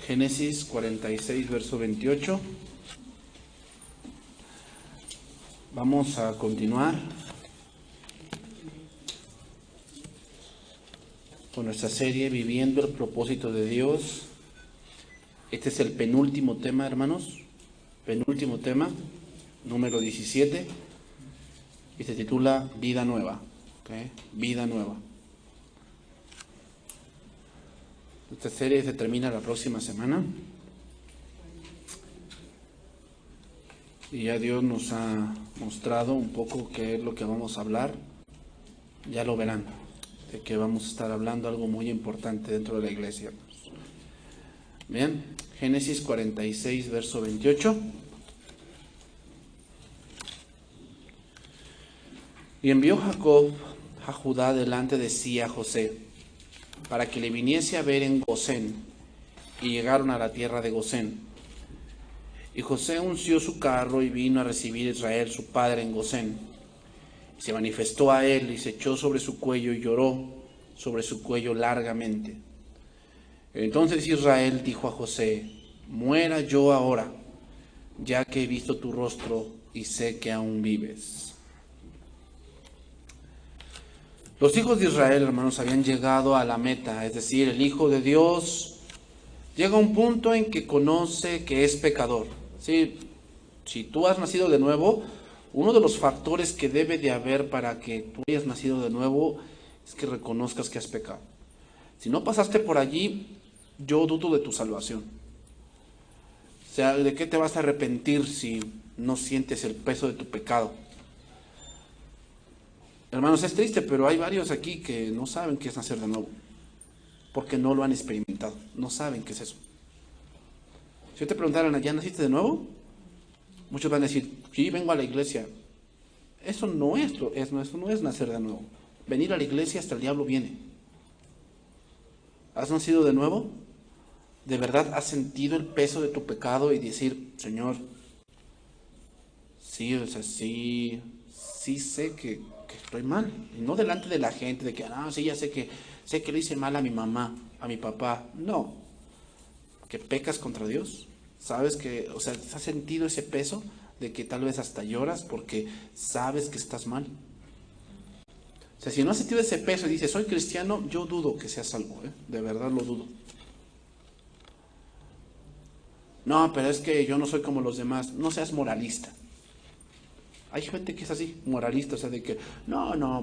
Génesis 46, verso 28. Vamos a continuar con nuestra serie Viviendo el propósito de Dios. Este es el penúltimo tema, hermanos. Penúltimo tema, número 17. Y se titula Vida Nueva. ¿Okay? Vida Nueva. Esta serie se termina la próxima semana. Y ya Dios nos ha mostrado un poco qué es lo que vamos a hablar. Ya lo verán, de que vamos a estar hablando algo muy importante dentro de la iglesia. Bien, Génesis 46, verso 28. Y envió Jacob a Judá delante de sí a José, para que le viniese a ver en Gosén, y llegaron a la tierra de Gosén. Y José unció su carro y vino a recibir a Israel su padre en Gosén. Y se manifestó a él y se echó sobre su cuello y lloró sobre su cuello largamente. Entonces Israel dijo a José: muera yo ahora, ya que he visto tu rostro y sé que aún vives. Los hijos de Israel, hermanos, habían llegado a la meta, es decir, el Hijo de Dios llega a un punto en que conoce que es pecador. ¿Sí? Si tú has nacido de nuevo, uno de los factores que debe de haber para que tú hayas nacido de nuevo es que reconozcas que has pecado. Si no pasaste por allí, yo dudo de tu salvación. O sea, ¿de qué te vas a arrepentir si no sientes el peso de tu pecado? Hermanos, es triste, pero hay varios aquí que no saben qué es nacer de nuevo, porque no lo han experimentado, no saben qué es eso. Si yo te preguntaran, ¿ya naciste de nuevo? Muchos van a decir, sí, vengo a la iglesia. Eso no es nacer de nuevo. Venir a la iglesia hasta el diablo viene. ¿Has nacido de nuevo? ¿De verdad has sentido el peso de tu pecado y decir, Señor, sí, o sea, sí sé que estoy mal? Y no delante de la gente, de que, sí, ya sé que le hice mal a mi mamá, a mi papá. No, que pecas contra Dios. Sabes que, o sea, ¿has sentido ese peso de que tal vez hasta lloras porque sabes que estás mal? O sea, si no has sentido ese peso y dices, soy cristiano, yo dudo que seas salvo, de verdad lo dudo. No, pero es que yo no soy como los demás. No seas moralista. Hay gente que es así, moralista, o sea, de que,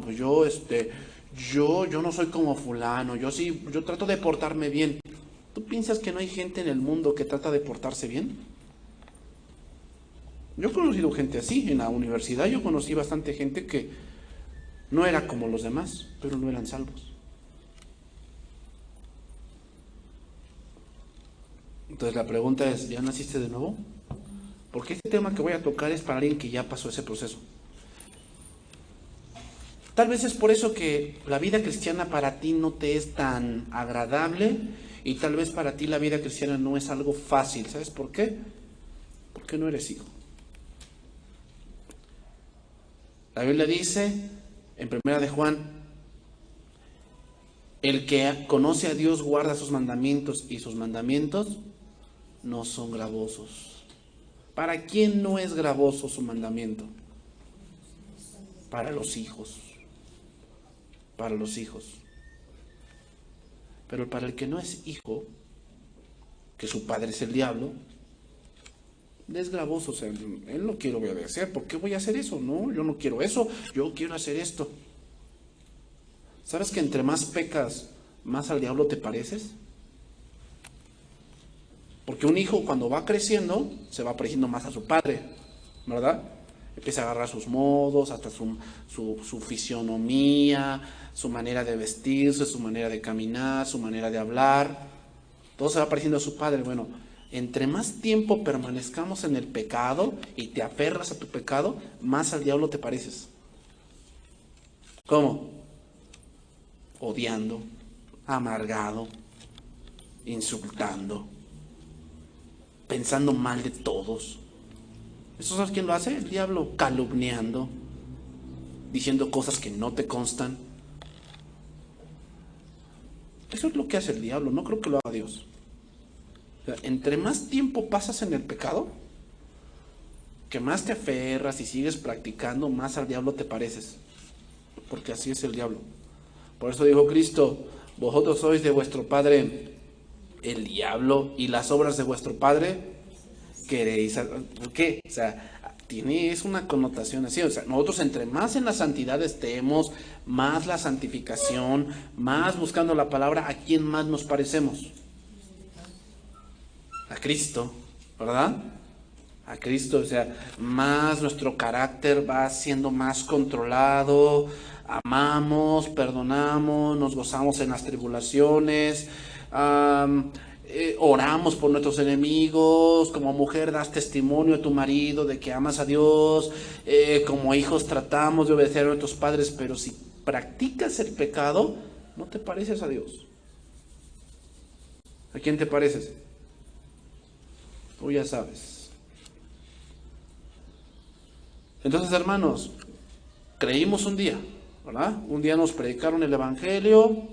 pues yo no soy como fulano, yo trato de portarme bien. ¿Tú piensas que no hay gente en el mundo que trata de portarse bien? Yo he conocido gente así, en la universidad yo conocí bastante gente que no era como los demás, pero no eran salvos. Entonces la pregunta es, ¿ya naciste de nuevo? Porque este tema que voy a tocar es para alguien que ya pasó ese proceso. Tal vez es por eso que la vida cristiana para ti no te es tan agradable y tal vez para ti la vida cristiana no es algo fácil. ¿Sabes por qué? Porque no eres hijo. La Biblia dice en 1 de Juan, el que conoce a Dios guarda sus mandamientos y sus mandamientos no son gravosos. ¿Para quién no es gravoso su mandamiento? Para los hijos. Para los hijos. Pero para el que no es hijo, que su padre es el diablo, es gravoso. O sea, él no quiere obedecer. ¿Por qué voy a hacer eso? No, yo no quiero eso. Yo quiero hacer esto. ¿Sabes que entre más pecas, más al diablo te pareces? Porque un hijo cuando va creciendo, se va pareciendo más a su padre, ¿verdad? Empieza a agarrar sus modos, hasta su fisionomía, su manera de vestirse, su manera de caminar, su manera de hablar. Todo se va pareciendo a su padre. Bueno, entre más tiempo permanezcamos en el pecado y te aferras a tu pecado, más al diablo te pareces. ¿Cómo? Odiando, amargado, insultando, pensando mal de todos. ¿Eso sabes quién lo hace? El diablo. Calumniando, diciendo cosas que no te constan. Eso es lo que hace el diablo, no creo que lo haga Dios. O sea, entre más tiempo pasas en el pecado, que más te aferras y sigues practicando, más al diablo te pareces. Porque así es el diablo. Por eso dijo Cristo, vosotros sois de vuestro padre el diablo y las obras de vuestro padre queréis. ¿Por qué? O sea, es una connotación así. O sea, nosotros entre más en la santidad estemos, más la santificación, más buscando la palabra, ¿a quién más nos parecemos? A Cristo, ¿verdad? A Cristo, o sea, más nuestro carácter va siendo más controlado, amamos, perdonamos, nos gozamos en las tribulaciones, oramos por nuestros enemigos, como mujer das testimonio a tu marido de que amas a Dios, como hijos tratamos de obedecer a nuestros padres, pero si practicas el pecado, no te pareces a Dios. ¿A quién te pareces? Tú ya sabes. Entonces, hermanos, creímos un día, ¿verdad? Un día nos predicaron el Evangelio,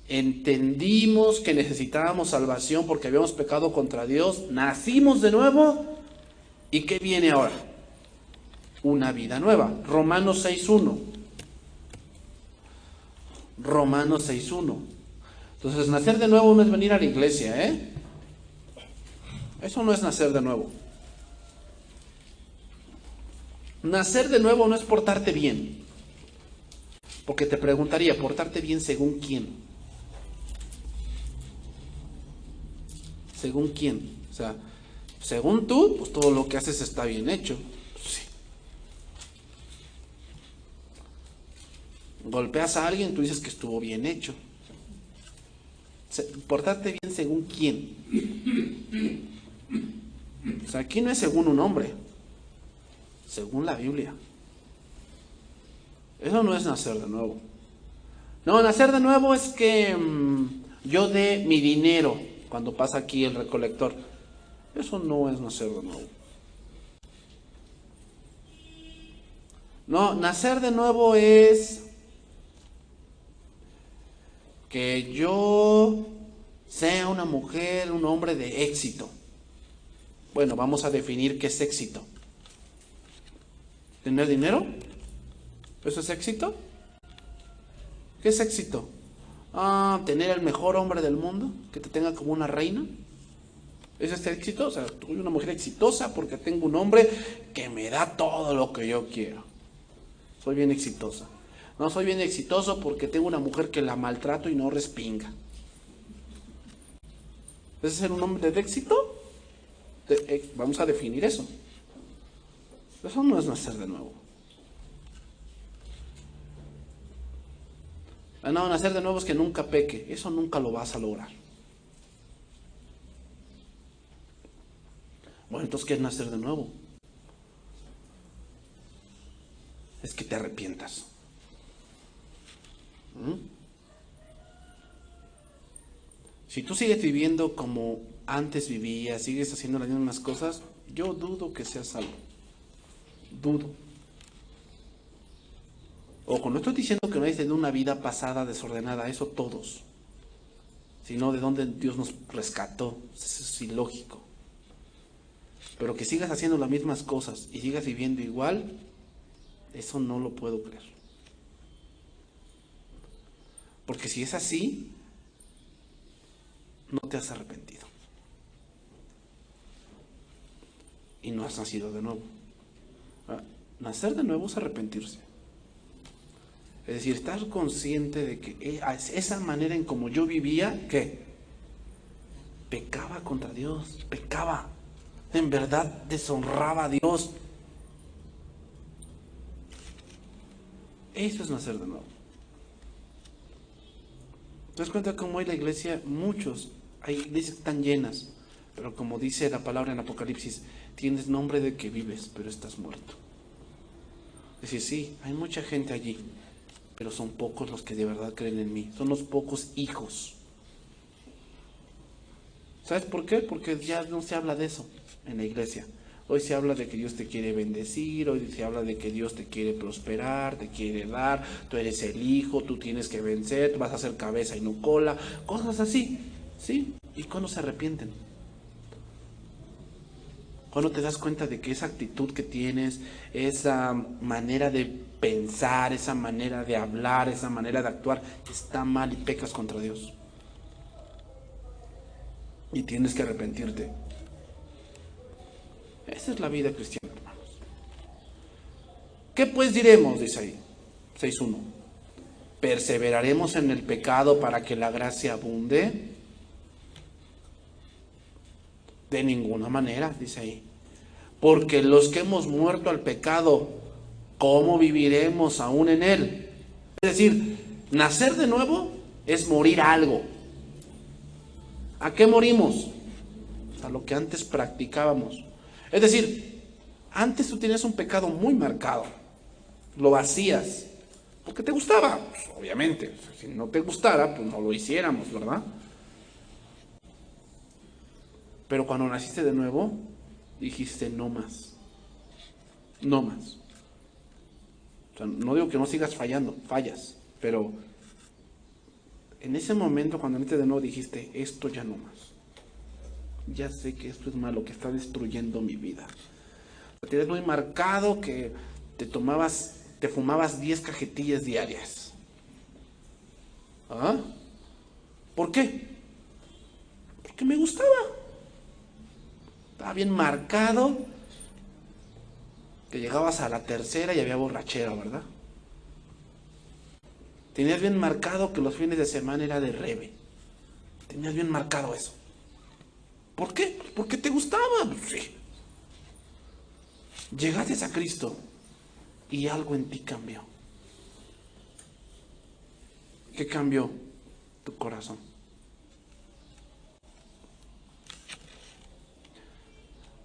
entendimos que necesitábamos salvación porque habíamos pecado contra Dios, nacimos de nuevo, ¿y qué viene ahora? Una vida nueva. Romanos 6.1. Romanos 6.1. Entonces, nacer de nuevo no es venir a la iglesia, ¿eh? Eso no es nacer de nuevo. Nacer de nuevo no es portarte bien. Porque te preguntaría, ¿portarte bien según quién? ¿Según quién? O sea, según tú, pues todo lo que haces está bien hecho. Sí. Golpeas a alguien, tú dices que estuvo bien hecho. ¿Portarte bien según quién? O sea, aquí no es según un hombre, según la Biblia. Eso no es nacer de nuevo. No, nacer de nuevo es que yo dé mi dinero cuando pasa aquí el recolector. Eso no es nacer de nuevo. No, nacer de nuevo es que yo sea una mujer, un hombre de éxito. Bueno, vamos a definir qué es éxito. ¿Tener dinero? ¿Eso es éxito? ¿Qué es éxito? ¿Tener el mejor hombre del mundo? ¿Que te tenga como una reina? ¿Eso es éxito? O sea, soy una mujer exitosa porque tengo un hombre que me da todo lo que yo quiero. Soy bien exitosa. No, soy bien exitoso porque tengo una mujer que la maltrato y no respinga. ¿Ese es ser un hombre de éxito? Vamos a definir eso. Eso no es nacer de nuevo. No, nacer de nuevo es que nunca peque. Eso nunca lo vas a lograr. Bueno, entonces, ¿qué es nacer de nuevo? Es que te arrepientas. Si tú sigues viviendo como antes vivías, sigues haciendo las mismas cosas, yo dudo que seas salvo. Dudo. Ojo, no estoy diciendo que no hayas tenido una vida pasada desordenada, eso todos. Sino de dónde Dios nos rescató. Eso es ilógico. Pero que sigas haciendo las mismas cosas y sigas viviendo igual, eso no lo puedo creer. Porque si es así, no te has arrepentido. Y no has nacido de nuevo. Nacer de nuevo es arrepentirse. Es decir, estar consciente de que esa manera en como yo vivía, ¿qué? Pecaba contra Dios, pecaba. En verdad deshonraba a Dios. Eso es nacer de nuevo. ¿Te das cuenta cómo hay la iglesia? Muchos, hay iglesias que están llenas, pero como dice la palabra en Apocalipsis, tienes nombre de que vives, pero estás muerto. Es decir, sí, hay mucha gente allí, pero son pocos los que de verdad creen en mí. Son los pocos hijos. ¿Sabes por qué? Porque ya no se habla de eso en la iglesia. Hoy se habla de que Dios te quiere bendecir, hoy se habla de que Dios te quiere prosperar, te quiere dar, tú eres el hijo, tú tienes que vencer, tú vas a ser cabeza y no cola, cosas así, ¿sí? ¿Y cuándo se arrepienten? Cuando te das cuenta de que esa actitud que tienes, esa manera de pensar, esa manera de hablar, esa manera de actuar, está mal y pecas contra Dios. Y tienes que arrepentirte. Esa es la vida cristiana, hermanos. ¿Qué pues diremos? Dice ahí, 6:1. ¿Perseveraremos en el pecado para que la gracia abunde? De ninguna manera, dice ahí. Porque los que hemos muerto al pecado, ¿cómo viviremos aún en él? Es decir, nacer de nuevo es morir a algo. ¿A qué morimos? A lo que antes practicábamos. Es decir, antes tú tenías un pecado muy marcado. Lo hacías porque te gustaba, pues, obviamente. Si no te gustara, pues no lo hiciéramos, ¿verdad? Pero cuando naciste de nuevo, dijiste no más. No más. O sea, no digo que no sigas fallando, fallas, pero en ese momento cuando naciste de nuevo dijiste, esto ya no más. Ya sé que esto es malo, que está destruyendo mi vida. Tienes muy marcado que te fumabas 10 cajetillas diarias. ¿Ah? ¿Por qué? Porque me gustaba. Estaba bien marcado que llegabas a la tercera y había borrachera, ¿verdad? Tenías bien marcado que los fines de semana era de rebe. Tenías bien marcado eso. ¿Por qué? Porque te gustaba. Sí. Llegaste a Cristo y algo en ti cambió. ¿Qué cambió? Tu corazón.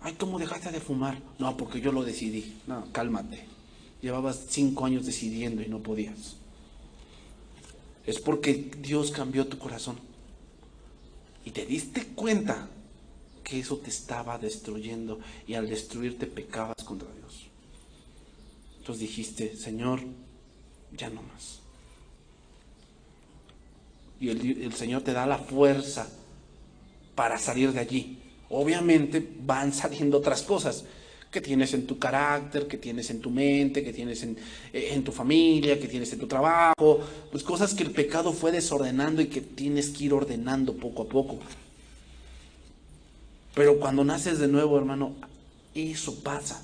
Ay, ¿cómo dejaste de fumar? No, porque yo lo decidí. No, cálmate. Llevabas 5 años decidiendo y no podías. Es porque Dios cambió tu corazón. Y te diste cuenta que eso te estaba destruyendo. Y al destruirte pecabas contra Dios. Entonces dijiste, Señor, ya no más. Y el Señor te da la fuerza para salir de allí. Obviamente van saliendo otras cosas que tienes en tu carácter, que tienes en tu mente, que tienes en tu familia, que tienes en tu trabajo, pues cosas que el pecado fue desordenando y que tienes que ir ordenando poco a poco. Pero cuando naces de nuevo, hermano, eso pasa.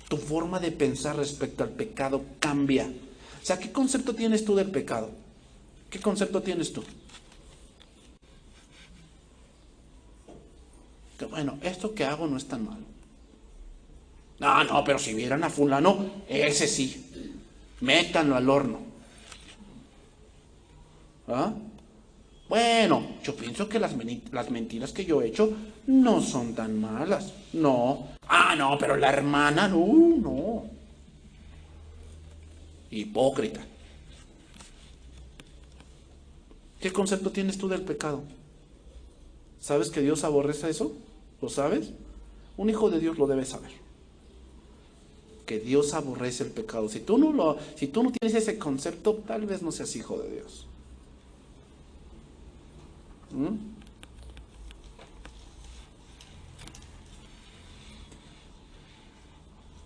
Tu forma de pensar respecto al pecado cambia. O sea, ¿qué concepto tienes tú del pecado? ¿Qué concepto tienes tú? Que bueno, esto que hago no es tan malo. No, pero si vieran a fulano, ese sí, métanlo al horno. ¿Ah? Bueno, yo pienso que las mentiras que yo he hecho no son tan malas. No. No, pero la hermana, no. Hipócrita. ¿Qué concepto tienes tú del pecado? ¿Sabes que Dios aborrece eso? ¿Lo sabes? Un hijo de Dios lo debe saber. Que Dios aborrece el pecado. Si tú no tienes ese concepto, tal vez no seas hijo de Dios.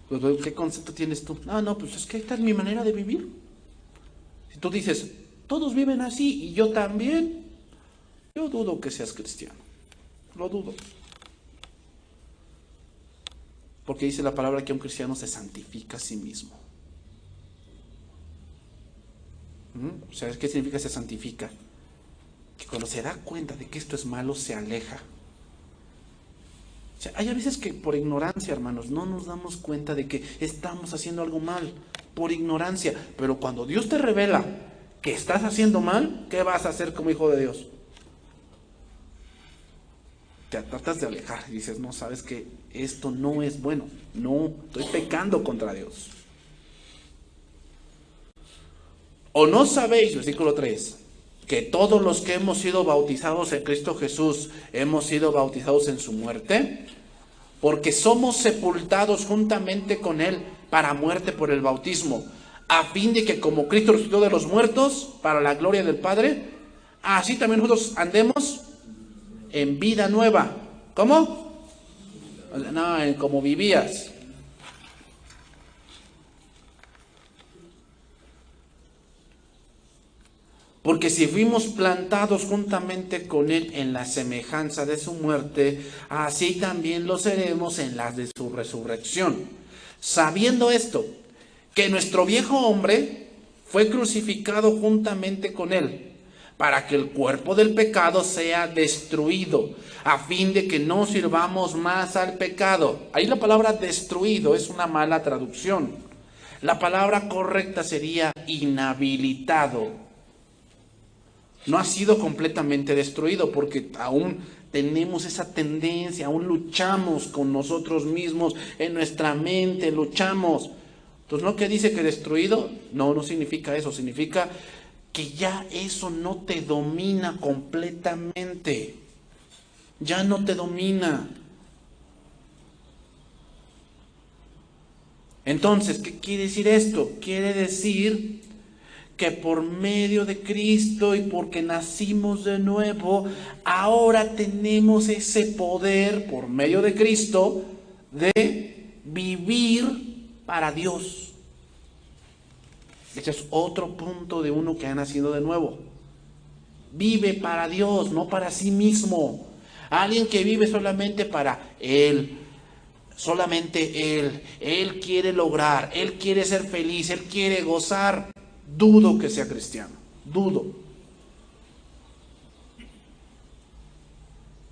Pues, ¿qué concepto tienes tú? No, pues es que esta es mi manera de vivir. Si tú dices, todos viven así y yo también, yo dudo que seas cristiano. Lo dudo. Porque dice la palabra que un cristiano se santifica a sí mismo. ¿Sabes qué significa se santifica? Que cuando se da cuenta de que esto es malo, se aleja. O sea, hay a veces que por ignorancia, hermanos, no nos damos cuenta de que estamos haciendo algo mal. Por ignorancia. Pero cuando Dios te revela que estás haciendo mal, ¿qué vas a hacer como hijo de Dios? Te tratas de alejar y dices, no, sabes que esto no es bueno, no, estoy pecando contra Dios. ¿O no sabéis, versículo 3, que todos los que hemos sido bautizados en Cristo Jesús hemos sido bautizados en su muerte? Porque somos sepultados juntamente con Él para muerte por el bautismo, a fin de que como Cristo resucitó de los muertos para la gloria del Padre, así también nosotros andemos en vida nueva. ¿Cómo? No, en cómo vivías. Porque si fuimos plantados juntamente con Él en la semejanza de su muerte, así también lo seremos en la de su resurrección. Sabiendo esto, que nuestro viejo hombre fue crucificado juntamente con Él, para que el cuerpo del pecado sea destruido, a fin de que no sirvamos más al pecado. Ahí la palabra destruido es una mala traducción. La palabra correcta sería inhabilitado. No ha sido completamente destruido porque aún tenemos esa tendencia, aún luchamos con nosotros mismos, en nuestra mente luchamos. Entonces, ¿no que dice que destruido? No, no significa eso, significa que ya eso no te domina completamente. Ya no te domina. Entonces, ¿qué quiere decir esto? Quiere decir que por medio de Cristo y porque nacimos de nuevo, ahora tenemos ese poder por medio de Cristo de vivir para Dios. Ese es otro punto de uno que ha nacido de nuevo. Vive para Dios, no para sí mismo. Alguien que vive solamente para Él, solamente Él. Él quiere lograr, Él quiere ser feliz, Él quiere gozar. Dudo que sea cristiano, dudo.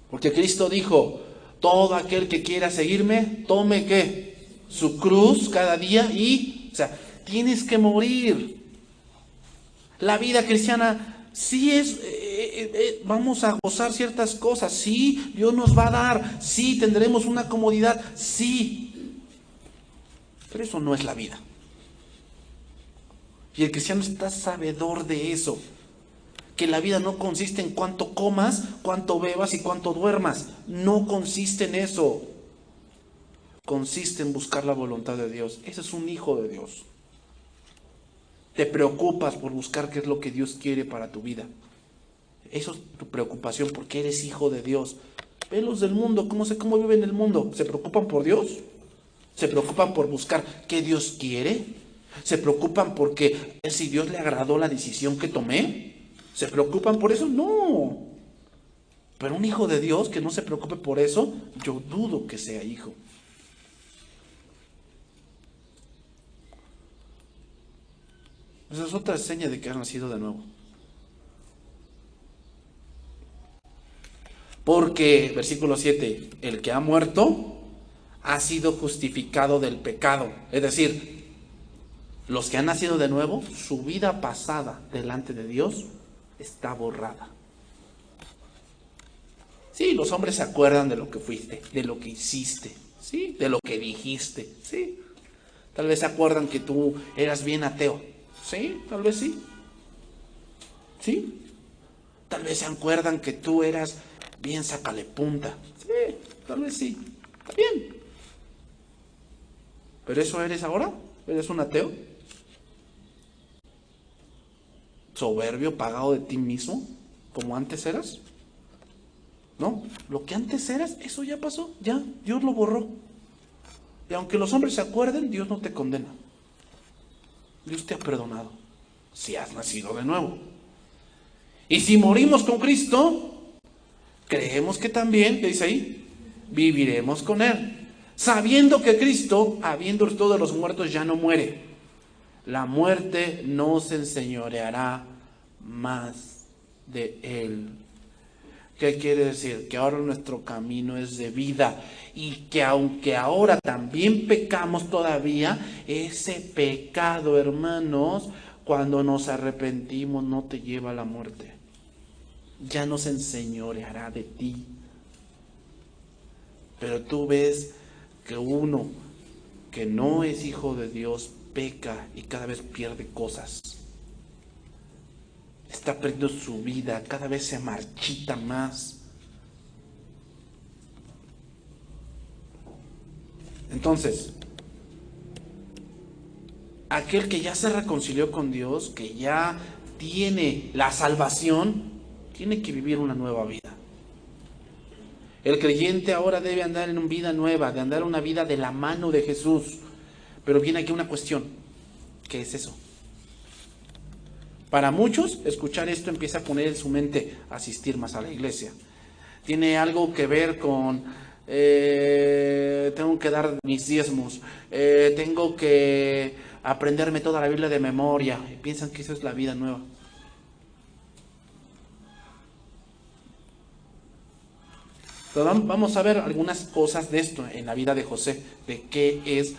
Porque Cristo dijo, todo aquel que quiera seguirme, tome ¿qué? Su cruz cada día y, o sea, tienes que morir. La vida cristiana sí es, vamos a gozar ciertas cosas, sí, Dios nos va a dar, sí, tendremos una comodidad, sí. Pero eso no es la vida. Y el cristiano está sabedor de eso, que la vida no consiste en cuánto comas, cuánto bebas y cuánto duermas. No consiste en eso. Consiste en buscar la voluntad de Dios. Ese es un hijo de Dios. Te preocupas por buscar qué es lo que Dios quiere para tu vida. Eso es tu preocupación porque eres hijo de Dios. Ve los del mundo, cómo viven en el mundo. ¿Se preocupan por Dios? ¿Se preocupan por buscar qué Dios quiere? ¿Se preocupan porque si Dios le agradó la decisión que tomé? ¿Se preocupan por eso? No. Pero un hijo de Dios que no se preocupe por eso, yo dudo que sea hijo. Esa es otra seña de que has nacido de nuevo. Porque, versículo 7, el que ha muerto ha sido justificado del pecado. Es decir, los que han nacido de nuevo, su vida pasada delante de Dios está borrada. Sí, los hombres se acuerdan de lo que fuiste, de lo que hiciste, sí, de lo que dijiste, sí. Tal vez se acuerdan que tú eras bien ateo, sí, tal vez sí. Sí. Tal vez se acuerdan que tú eras bien sacalepunta, sí, tal vez sí. Está bien. ¿Pero eso eres ahora? ¿Eres un ateo? ¿Soberbio, pagado de ti mismo, como antes eras? No, lo que antes eras, eso ya pasó, ya, Dios lo borró. Y aunque los hombres se acuerden, Dios no te condena. Dios te ha perdonado, si has nacido de nuevo. Y si morimos con Cristo, creemos que también, ¿qué dice ahí? Viviremos con Él. Sabiendo que Cristo, habiendo resucitado de los muertos, ya no muere. La muerte no se enseñoreará más de Él. ¿Qué quiere decir? Que ahora nuestro camino es de vida y que aunque ahora también pecamos todavía, ese pecado, hermanos, cuando nos arrepentimos no te lleva a la muerte. Ya no se enseñoreará de ti. Pero tú ves que uno que no es hijo de Dios peca y cada vez pierde cosas. Está perdiendo su vida, cada vez se marchita más. Entonces, aquel que ya se reconcilió con Dios, que ya tiene la salvación, tiene que vivir una nueva vida. El creyente ahora debe andar en una vida nueva, de andar una vida de la mano de Jesús. Pero viene aquí una cuestión. ¿Qué es eso? Para muchos, escuchar esto empieza a poner en su mente asistir más a la iglesia. Tiene algo que ver con tengo que dar mis diezmos, tengo que aprenderme toda la Biblia de memoria. Y piensan que eso es la vida nueva. Entonces, vamos a ver algunas cosas de esto en la vida de José, de qué es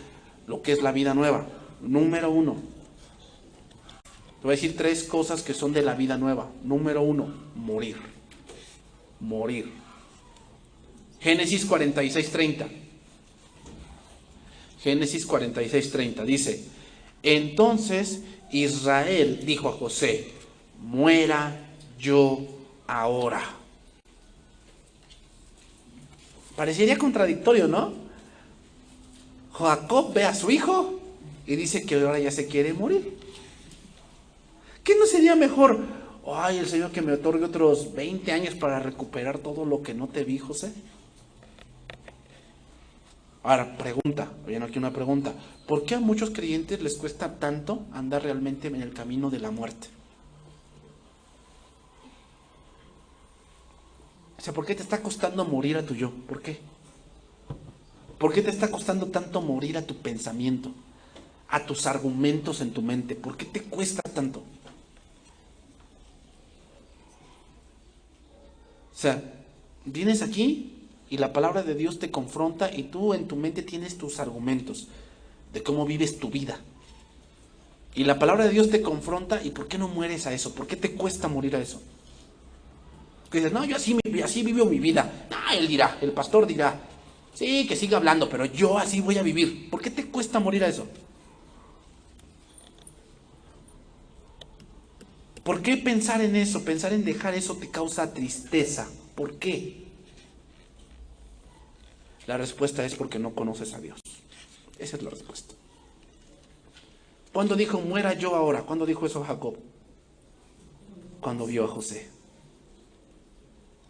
lo que es la vida nueva. Número 1. Te voy a decir 3 cosas que son de la vida nueva. Número 1, morir. Morir. Génesis 46:30. Génesis 46:30 dice: entonces Israel dijo a José: muera yo ahora. Parecería contradictorio, ¿no? Jacob ve a su hijo y dice que ahora ya se quiere morir. ¿Qué no sería mejor? Ay, el Señor que me otorgue otros 20 años para recuperar todo lo que no te vi, José. Ahora, pregunta, viene aquí una pregunta. ¿Por qué a muchos creyentes les cuesta tanto andar realmente en el camino de la muerte? O sea, ¿por qué te está costando morir a tu yo? ¿Por qué? ¿Por qué te está costando tanto morir a tu pensamiento, a tus argumentos en tu mente? ¿Por qué te cuesta tanto? O sea, vienes aquí y la palabra de Dios te confronta y tú en tu mente tienes tus argumentos de cómo vives tu vida. Y la palabra de Dios te confronta y ¿por qué no mueres a eso? ¿Por qué te cuesta morir a eso? Que dices, no, yo así vivo mi vida. No, él dirá, el pastor dirá, sí, que siga hablando, pero yo así voy a vivir. ¿Por qué te cuesta morir a eso? ¿Por qué pensar en eso, pensar en dejar eso te causa tristeza? ¿Por qué? La respuesta es porque no conoces a Dios. Esa es la respuesta. ¿Cuándo dijo, muera yo ahora? ¿Cuándo dijo eso Jacob? Cuando vio a José.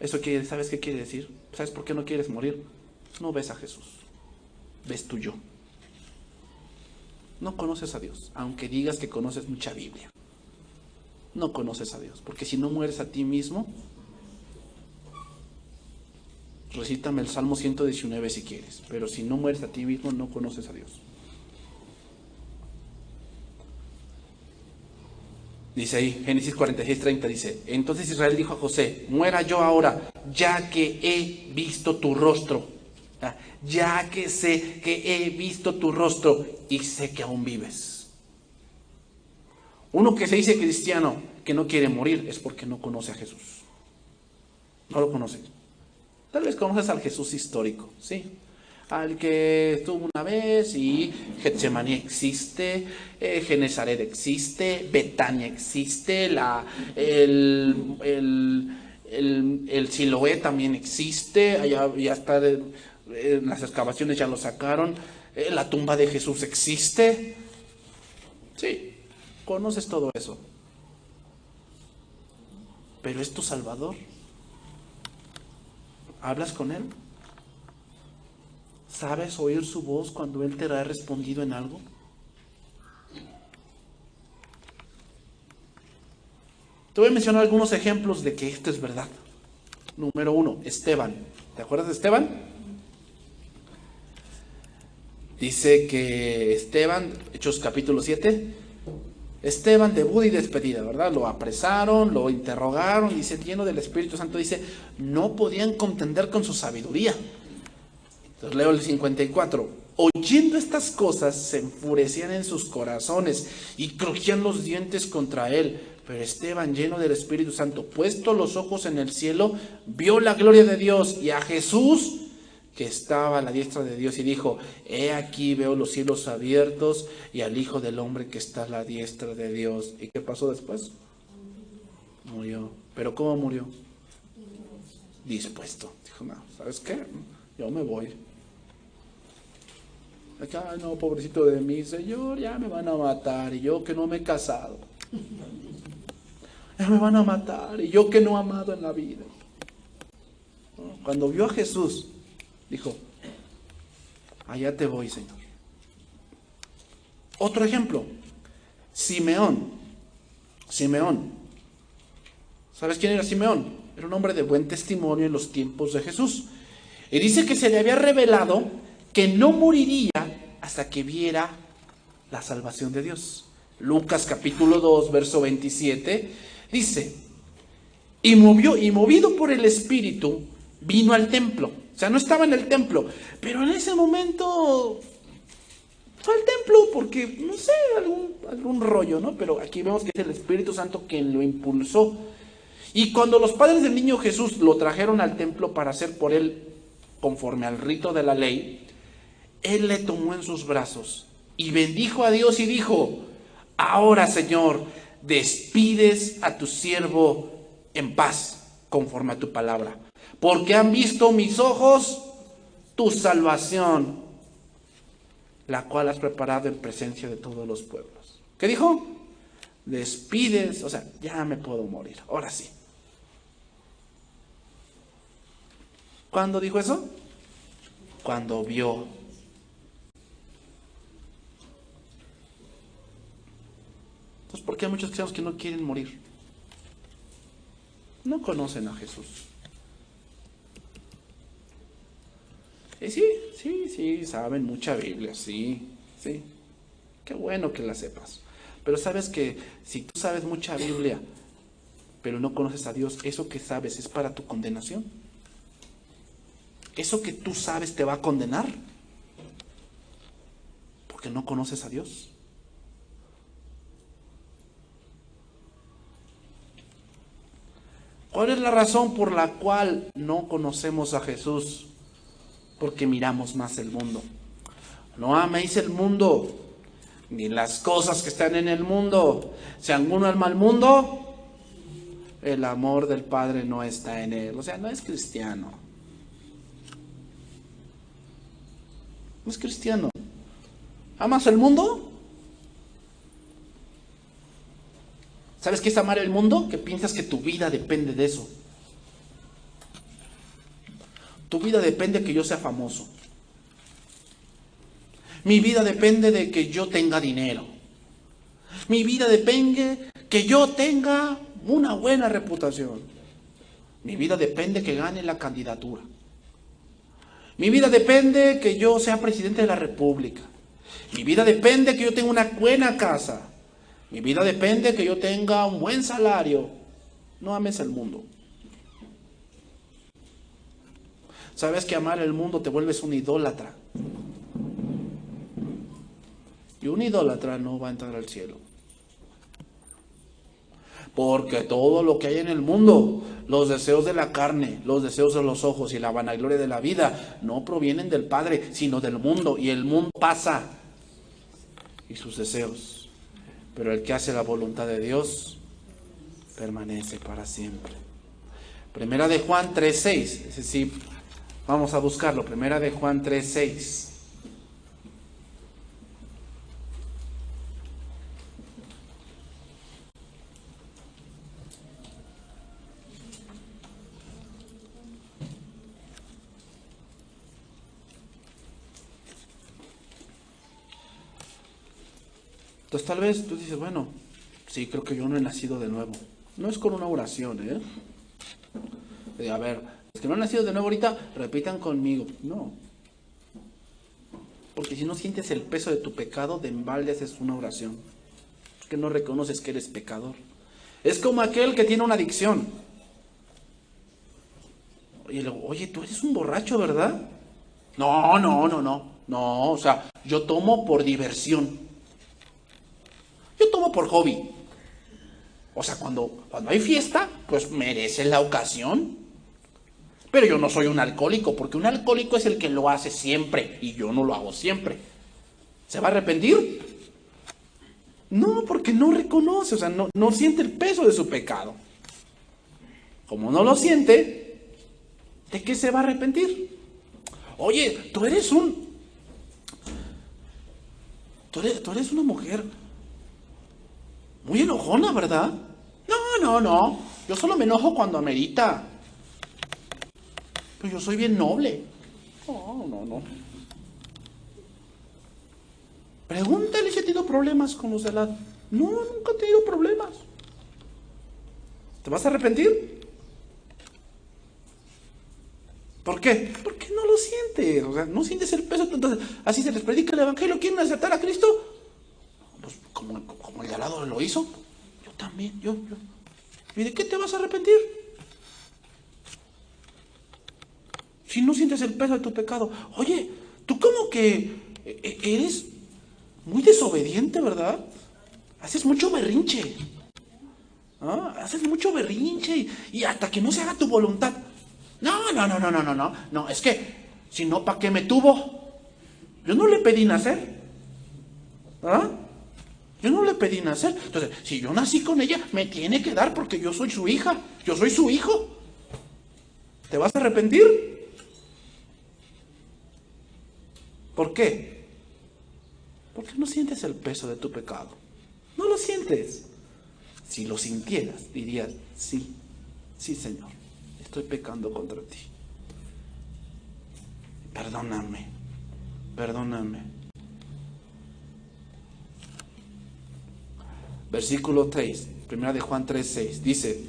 Eso quiere, ¿sabes qué quiere decir? ¿Sabes por qué no quieres morir? No ves a Jesús. Ves tu yo. No conoces a Dios, aunque digas que conoces mucha Biblia. No conoces a Dios, porque si no mueres a ti mismo, recítame el Salmo 119 si quieres, pero si no mueres a ti mismo, no conoces a Dios. Dice ahí, Génesis 46:30, dice: entonces Israel dijo a José: muera yo ahora, ya que he visto tu rostro, ya que sé que he visto tu rostro y sé que aún vives. Uno que se dice cristiano, que no quiere morir, es porque no conoce a Jesús. No lo conoce. Tal vez conoces al Jesús histórico, ¿sí? Al que estuvo una vez y Getsemaní existe, Genezaret existe, Betania existe, el Siloé también existe, allá ya está, en las excavaciones ya lo sacaron, la tumba de Jesús existe. Sí, conoces todo eso. Pero es tu Salvador. ¿Hablas con Él? ¿Sabes oír su voz cuando Él te ha respondido en algo? Te voy a mencionar algunos ejemplos de que esto es verdad. Número 1, Esteban. ¿Te acuerdas de Esteban? Dice que Esteban, Hechos capítulo 7, Esteban debut y despedida, ¿verdad? Lo apresaron, lo interrogaron, dice, lleno del Espíritu Santo, dice, no podían contender con su sabiduría. Entonces leo el 54. Oyendo estas cosas, se enfurecían en sus corazones y crujían los dientes contra él. Pero Esteban, lleno del Espíritu Santo, puesto los ojos en el cielo, vio la gloria de Dios y a Jesús, que estaba a la diestra de Dios, y dijo: he aquí veo los cielos abiertos y al Hijo del Hombre que está a la diestra de Dios. ¿Y qué pasó después? Murió. ¿Pero cómo murió? Dispuesto. Dijo, no, ¿sabes qué? Yo me voy. Acá, no, pobrecito de mí, Señor, ya me van a matar, y yo que no me he casado. Ya me van a matar, y yo que no he amado en la vida. Cuando vio a Jesús, dijo, allá te voy, Señor. Otro ejemplo, Simeón. ¿Sabes quién era Simeón? Era un hombre de buen testimonio en los tiempos de Jesús. Y dice que se le había revelado que no moriría hasta que viera la salvación de Dios. Lucas capítulo 2, verso 27, dice, y movido por el Espíritu, vino al templo. O sea, no estaba en el templo, pero en ese momento fue al templo porque, no sé, algún rollo, ¿no? Pero aquí vemos que es el Espíritu Santo quien lo impulsó. Y cuando los padres del niño Jesús lo trajeron al templo para hacer por él conforme al rito de la ley, él le tomó en sus brazos y bendijo a Dios y dijo, ahora, Señor, despides a tu siervo en paz, conforme a tu palabra, porque han visto mis ojos tu salvación, la cual has preparado en presencia de todos los pueblos. ¿Qué dijo? Despides, o sea, ya me puedo morir, ahora sí. ¿Cuándo dijo eso? Cuando vio. Entonces, ¿por qué hay muchos cristianos que no quieren morir? No conocen a Jesús. Sí, saben mucha Biblia, sí. Qué bueno que la sepas. Pero sabes que si tú sabes mucha Biblia, pero no conoces a Dios, eso que sabes es para tu condenación. Eso que tú sabes te va a condenar, porque no conoces a Dios. ¿Cuál es la razón por la cual no conocemos a Jesús? Porque miramos más el mundo. No améis el mundo, ni las cosas que están en el mundo. Si alguno ama al mundo, el amor del Padre no está en él. O sea, no es cristiano. No es cristiano. ¿Amas el mundo? ¿Sabes qué es amar el mundo? Que piensas que tu vida depende de eso. Tu vida depende de que yo sea famoso. Mi vida depende de que yo tenga dinero. Mi vida depende que yo tenga una buena reputación. Mi vida depende que gane la candidatura. Mi vida depende que yo sea presidente de la República. Mi vida depende que yo tenga una buena casa. Mi vida depende que yo tenga un buen salario. No ames el mundo. ¿Sabes que amar el mundo te vuelves un idólatra? Y un idólatra no va a entrar al cielo. Porque todo lo que hay en el mundo, los deseos de la carne, los deseos de los ojos y la vanagloria de la vida, no provienen del Padre, sino del mundo. Y el mundo pasa. Y sus deseos. Pero el que hace la voluntad de Dios permanece para siempre. Primera de Juan 3:6. Ese sí, vamos a buscarlo. Primera de Juan 3:6. Entonces tal vez tú dices, bueno, sí, creo que yo no he nacido de nuevo. No es con una oración, a ver, los que no han nacido de nuevo ahorita, repitan conmigo. No. Porque si no sientes el peso de tu pecado, de embalde haces una oración. Porque no reconoces que eres pecador. Es como aquel que tiene una adicción. Oye, tú eres un borracho, ¿verdad? No, o sea, yo tomo por diversión. Yo tomo por hobby. O sea, cuando hay fiesta, pues merece la ocasión. Pero yo no soy un alcohólico, porque un alcohólico es el que lo hace siempre, y yo no lo hago siempre. ¿Se va a arrepentir? No, porque no reconoce, o sea, no siente el peso de su pecado. Como no lo siente, ¿de qué se va a arrepentir? Oye, tú eres una mujer muy enojona, ¿verdad? No. Yo solo me enojo cuando amerita. Pues yo soy bien noble. No. Pregúntale si ha tenido problemas con los de la... No, nunca he tenido problemas. ¿Te vas a arrepentir? ¿Por qué? Porque no lo sientes. O sea, no sientes el peso. Entonces, así se les predica el evangelio. ¿Quieren aceptar a Cristo? Pues como el de al lado lo hizo. Yo también, yo. ¿Y de qué te vas a arrepentir? Si no sientes el peso de tu pecado. Oye, tú como que eres muy desobediente, ¿verdad? Haces mucho berrinche. ¿Ah? Haces mucho berrinche y hasta que no se haga tu voluntad. No, es que, si no, ¿para qué me tuvo? Yo no le pedí nacer. ¿Ah? Yo no le pedí nacer. Entonces, si yo nací con ella, me tiene que dar porque yo soy su hija. Yo soy su hijo. ¿Te vas a arrepentir? ¿Por qué? Porque no sientes el peso de tu pecado. No lo sientes. Si lo sintieras, dirías, sí, Señor, estoy pecando contra ti. Perdóname. Versículo 3, primera de Juan 3:6, dice,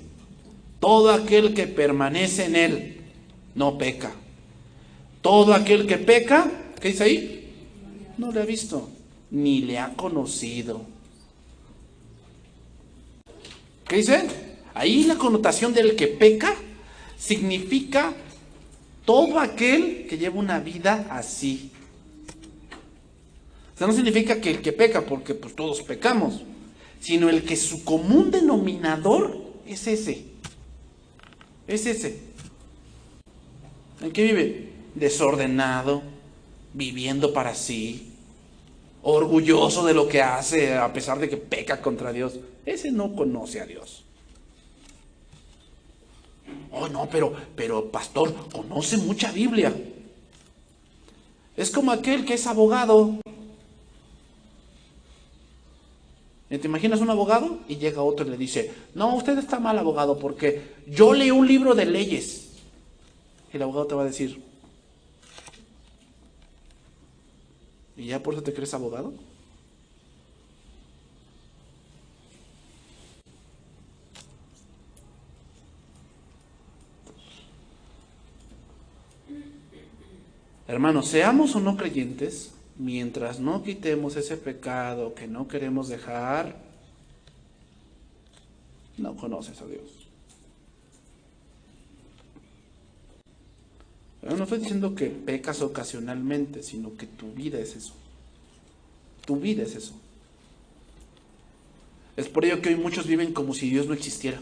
todo aquel que permanece en él no peca. Todo aquel que peca, ¿qué dice ahí? No le ha visto, ni le ha conocido. ¿Qué dice? Ahí la connotación del que peca significa todo aquel que lleva una vida así. O sea, no significa que el que peca, porque pues todos pecamos, sino el que su común denominador es ese. Es ese. ¿En qué vive? Desordenado, viviendo para sí, orgulloso de lo que hace a pesar de que peca contra Dios. Ese no conoce a Dios. Oh, no, pero pastor, conoce mucha Biblia. Es como aquel que es abogado. ¿Te imaginas un abogado? Y llega otro y le dice, no, usted está mal, abogado, porque yo leí un libro de leyes. Y el abogado te va a decir, ¿y ya por eso te crees abogado? Hermanos, seamos o no creyentes, mientras no quitemos ese pecado que no queremos dejar, no conoces a Dios. Pero no estoy diciendo que pecas ocasionalmente, sino que tu vida es eso. Tu vida es eso. Es por ello que hoy muchos viven como si Dios no existiera.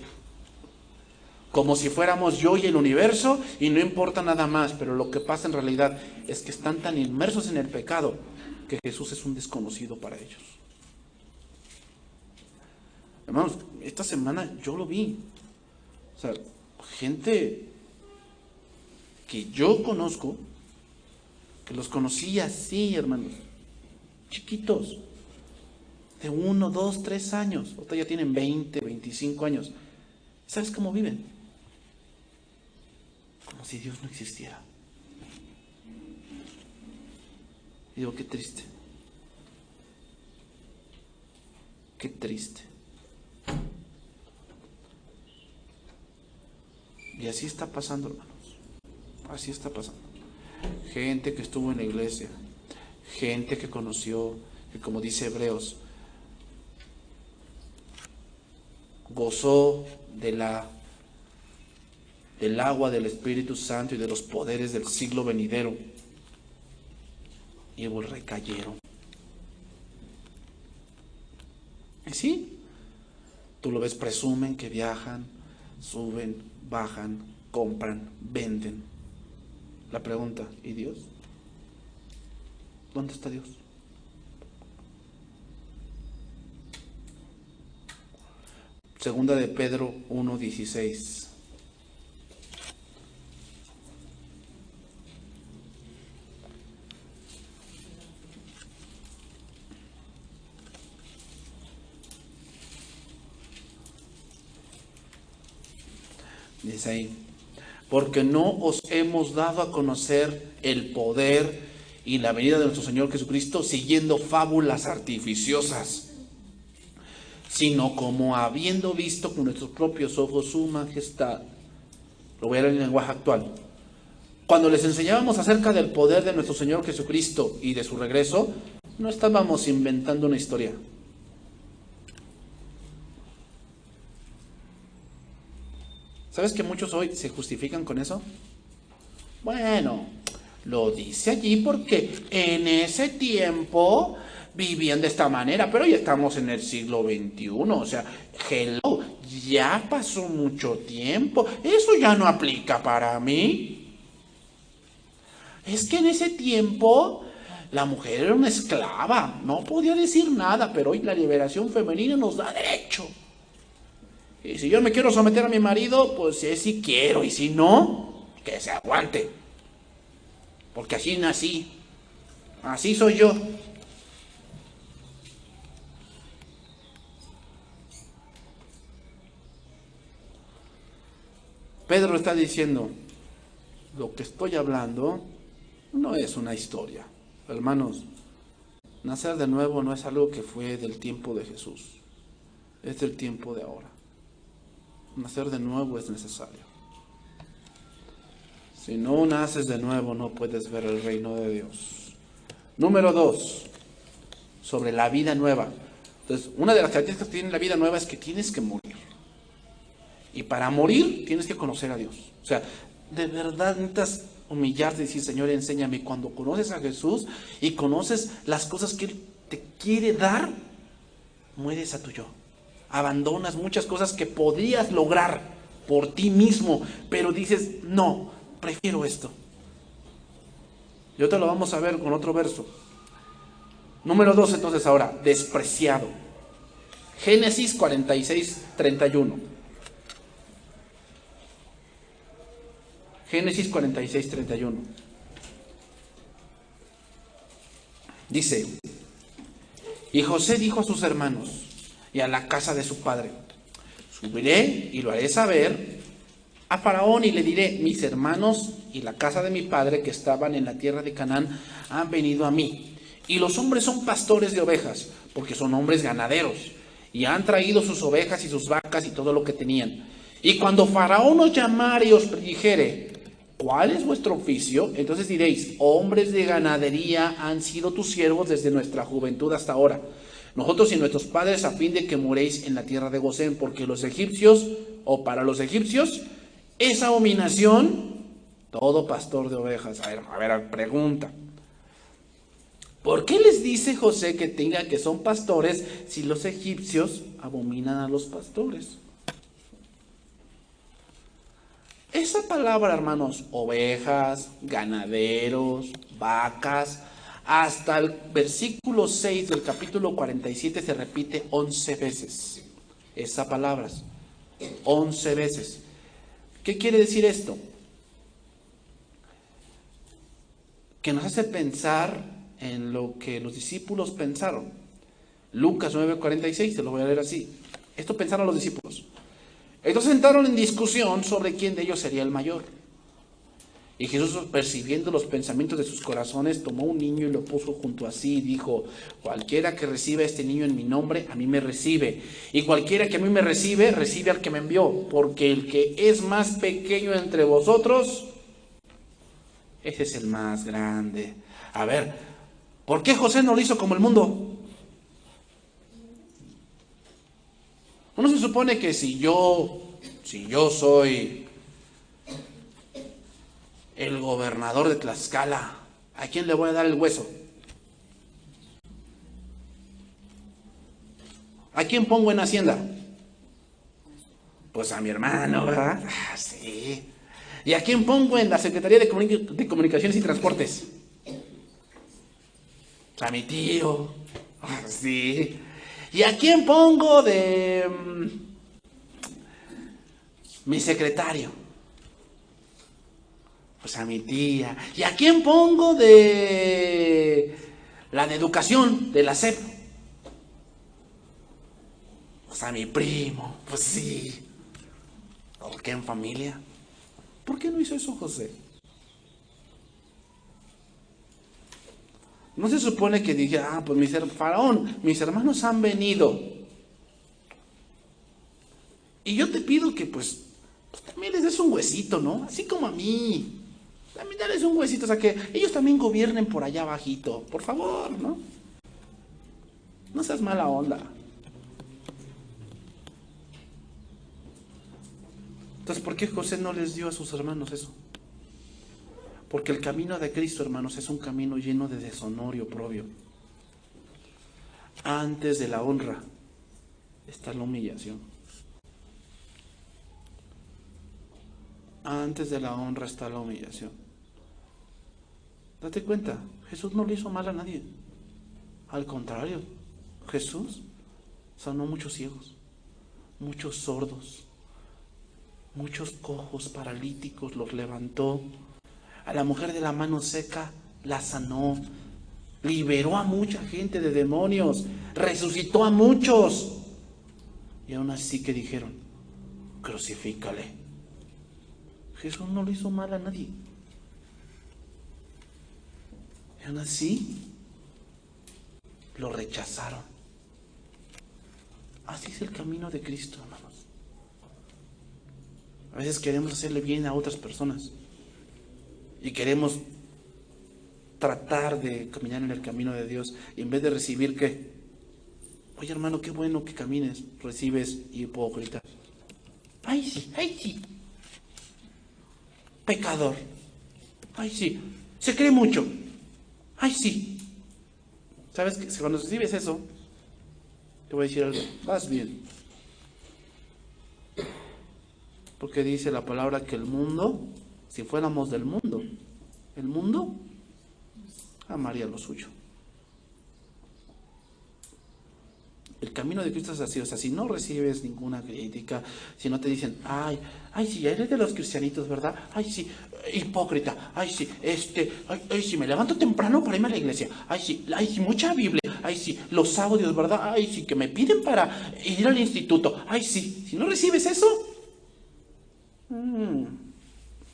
Como si fuéramos yo y el universo y no importa nada más, pero lo que pasa en realidad es que están tan inmersos en el pecado que Jesús es un desconocido para ellos. Hermanos, esta semana yo lo vi. O sea, gente que yo conozco, que los conocí así, hermanos, chiquitos, de 1, 2, 3 años, ahorita ya tienen 20, 25 años. ¿Sabes cómo viven? Como si Dios no existiera. Y digo, qué triste. Qué triste. Y así está pasando, hermanos. Así está pasando. Gente que estuvo en la iglesia, gente que conoció, que como dice Hebreos, gozó del agua del Espíritu Santo y de los poderes del siglo venidero, y recayeron. Y sí, tú lo ves, presumen que viajan, suben, bajan, compran, venden. La pregunta, ¿y Dios? ¿Dónde está Dios? Segunda de Pedro 1:16. Dice ahí, porque no os hemos dado a conocer el poder y la venida de nuestro Señor Jesucristo siguiendo fábulas artificiosas, sino como habiendo visto con nuestros propios ojos su majestad. Lo voy a leer en lenguaje actual. Cuando les enseñábamos acerca del poder de nuestro Señor Jesucristo y de su regreso, no estábamos inventando una historia. ¿Sabes que muchos hoy se justifican con eso? Bueno, lo dice allí porque en ese tiempo vivían de esta manera, pero ya estamos en el siglo XXI, o sea, hello, ya pasó mucho tiempo, eso ya no aplica para mí. Es que en ese tiempo la mujer era una esclava, no podía decir nada, pero hoy la liberación femenina nos da derecho. Y si yo me quiero someter a mi marido, pues es si quiero, y si no, que se aguante. Porque así nací, así soy yo. Pedro está diciendo, lo que estoy hablando no es una historia. Hermanos, nacer de nuevo no es algo que fue del tiempo de Jesús, es del tiempo de ahora. Nacer de nuevo es necesario. Si no naces de nuevo, no puedes ver el reino de Dios. Número 2, sobre la vida nueva. Entonces, una de las características que tiene la vida nueva es que tienes que morir. Y para morir, tienes que conocer a Dios. O sea, de verdad necesitas humillarte y decir, Señor, enséñame. Cuando conoces a Jesús y conoces las cosas que Él te quiere dar, mueres a tu yo. Abandonas muchas cosas que podrías lograr por ti mismo, pero dices, no, prefiero esto. Y ahorita lo vamos a ver con otro verso. Número 2, entonces ahora, despreciado. Génesis 46, 31. Génesis 46, 31. Dice, y José dijo a sus hermanos y a la casa de su padre, subiré y lo haré saber a Faraón y le diré, mis hermanos y la casa de mi padre que estaban en la tierra de Canaán han venido a mí. Y los hombres son pastores de ovejas, porque son hombres ganaderos, y han traído sus ovejas y sus vacas y todo lo que tenían. Y cuando Faraón os llamare y os dijere, ¿cuál es vuestro oficio? Entonces diréis, hombres de ganadería han sido tus siervos desde nuestra juventud hasta ahora. Nosotros y nuestros padres a fin de que moréis en la tierra de Gosén, porque los egipcios, o para los egipcios, es abominación todo pastor de ovejas. A ver, pregunta. ¿Por qué les dice José que son pastores si los egipcios abominan a los pastores? Esa palabra, hermanos, ovejas, ganaderos, vacas, hasta el versículo 6 del capítulo 47 se repite 11 veces. Esa palabra, 11 veces. ¿Qué quiere decir esto? Que nos hace pensar en lo que los discípulos pensaron. Lucas 9:46, se lo voy a leer así. Esto pensaron los discípulos. Entonces entraron en discusión sobre quién de ellos sería el mayor. Y Jesús, percibiendo los pensamientos de sus corazones, tomó un niño y lo puso junto a sí y dijo, cualquiera que reciba a este niño en mi nombre, a mí me recibe. Y cualquiera que a mí me recibe, recibe al que me envió. Porque el que es más pequeño entre vosotros, ese es el más grande. A ver, ¿por qué José no lo hizo como el mundo? ¿No se supone que si yo soy el gobernador de Tlaxcala, ¿a quién le voy a dar el hueso? ¿A quién pongo en Hacienda? Pues a mi hermano, ¿verdad? Ah, sí. ¿Y a quién pongo en la Secretaría de Comunicaciones y Transportes? A mi tío. Ah, sí. ¿Y a quién pongo de mi secretario? Pues a mi tía. ¿Y a quién pongo de la de educación, de la SEP? Pues a mi primo. Pues sí. ¿Por qué en familia? ¿Por qué no hizo eso José? No se supone que dije, pues Faraón, mis hermanos han venido. Y yo te pido que pues también les des un huesito, ¿no? Así como a mí. También dales un huesito, o sea que ellos también gobiernen por allá abajito. Por favor, ¿no? No seas mala onda. Entonces, ¿por qué José no les dio a sus hermanos eso? Porque el camino de Cristo, hermanos, es un camino lleno de deshonor y oprobio. Antes de la honra está la humillación. Antes de la honra está la humillación. Date cuenta, Jesús no le hizo mal a nadie. Al contrario, Jesús sanó muchos ciegos, muchos sordos, muchos cojos, paralíticos, los levantó. A la mujer de la mano seca la sanó. Liberó a mucha gente de demonios. Resucitó a muchos. Y aún así que dijeron, crucifícale. Jesús no le hizo mal a nadie. Y aún así lo rechazaron. Así es el camino de Cristo, hermanos. A veces queremos hacerle bien a otras personas. Y queremos tratar de caminar en el camino de Dios. Y en vez de recibir, ¿qué? Oye, hermano, qué bueno que camines. Recibes hipócrita. Ay, sí, ay, sí. Pecador. Ay, sí. Se cree mucho. Ay, sí. ¿Sabes que cuando recibes eso, te voy a decir algo? Vas bien. Porque dice la palabra que el mundo, si fuéramos del mundo, el mundo amaría lo suyo. El camino de Cristo es así, o sea, si no recibes ninguna crítica, si no te dicen, ay, sí, eres de los cristianitos, ¿verdad? Ay, sí, hipócrita, ay, sí, ay, sí, me levanto temprano para irme a la iglesia, ay, sí, mucha Biblia, ay, sí, los sábados, ¿verdad? Ay, sí, que me piden para ir al instituto, ay, sí, si no recibes eso,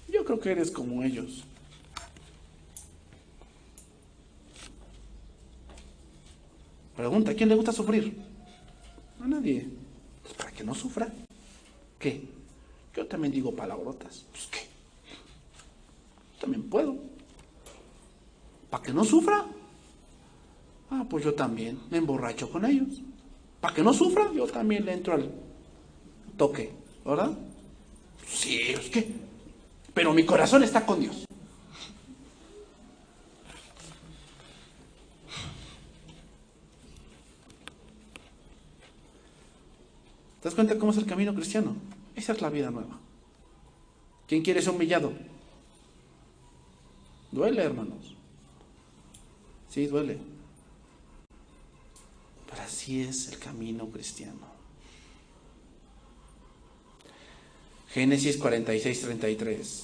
yo creo que eres como ellos. Pregunta, ¿a quién le gusta sufrir? A nadie. Pues para que no sufra. ¿Qué? Yo también digo palabrotas. Pues ¿qué? También puedo. ¿Para que no sufra? Pues yo también me emborracho con ellos. ¿Para que no sufra? Yo también le entro al toque, ¿verdad? Sí, es que. Pero mi corazón está con Dios. ¿Te das cuenta cómo es el camino cristiano? Esa es la vida nueva. ¿Quién quiere ser humillado? Duele, hermanos. Sí, duele. Pero así es el camino cristiano. Génesis 46, 33.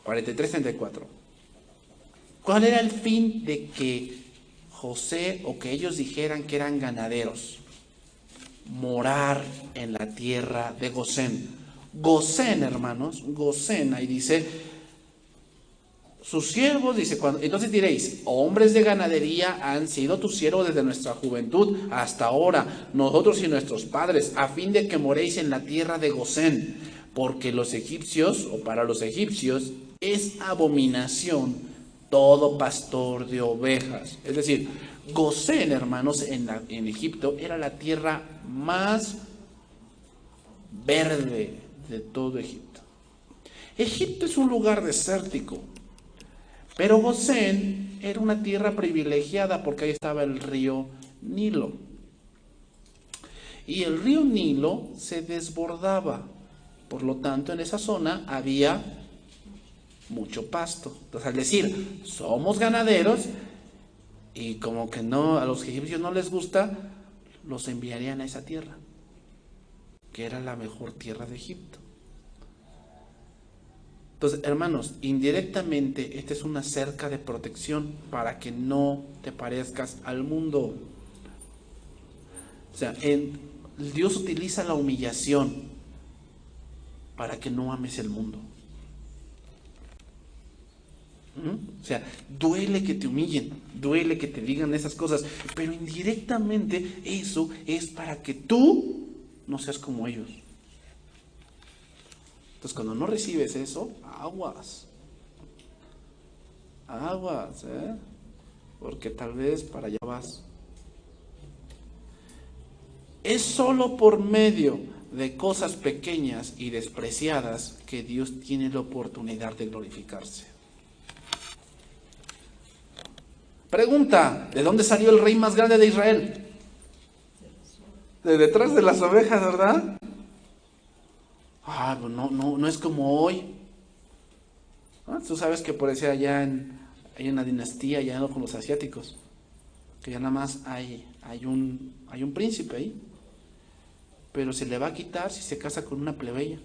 43, 34. ¿Cuál era el fin de que José o que ellos dijeran que eran ganaderos? Morar en la tierra de Gosén. Gosén, hermanos, Gosén, ahí dice, sus siervos, dice, entonces diréis, hombres de ganadería han sido tus siervos desde nuestra juventud hasta ahora, nosotros y nuestros padres, a fin de que moréis en la tierra de Gosén, porque los egipcios, o para los egipcios, es abominación todo pastor de ovejas. Es decir, Gosén, hermanos, en Egipto era la tierra más verde de todo Egipto. Egipto es un lugar desértico, pero Gosén era una tierra privilegiada porque ahí estaba el río Nilo. Y el río Nilo se desbordaba, por lo tanto en esa zona había mucho pasto. Entonces al decir, somos ganaderos, y como que no, a los egipcios no les gusta, los enviarían a esa tierra, que era la mejor tierra de Egipto. Entonces, hermanos, indirectamente esta es una cerca de protección para que no te parezcas al mundo. O sea, Dios utiliza la humillación para que no ames el mundo. O sea, duele que te humillen, duele que te digan esas cosas, pero indirectamente eso es para que tú no seas como ellos. Entonces, cuando no recibes eso, aguas. Aguas, porque tal vez para allá vas. Es solo por medio de cosas pequeñas y despreciadas que Dios tiene la oportunidad de glorificarse. Pregunta, ¿de dónde salió el rey más grande de Israel? De detrás de las ovejas, ¿verdad? No es como hoy. Tú sabes que por eso hay una dinastía ya no con los asiáticos, que ya nada más hay un príncipe ahí, pero se le va a quitar si se casa con una plebeya.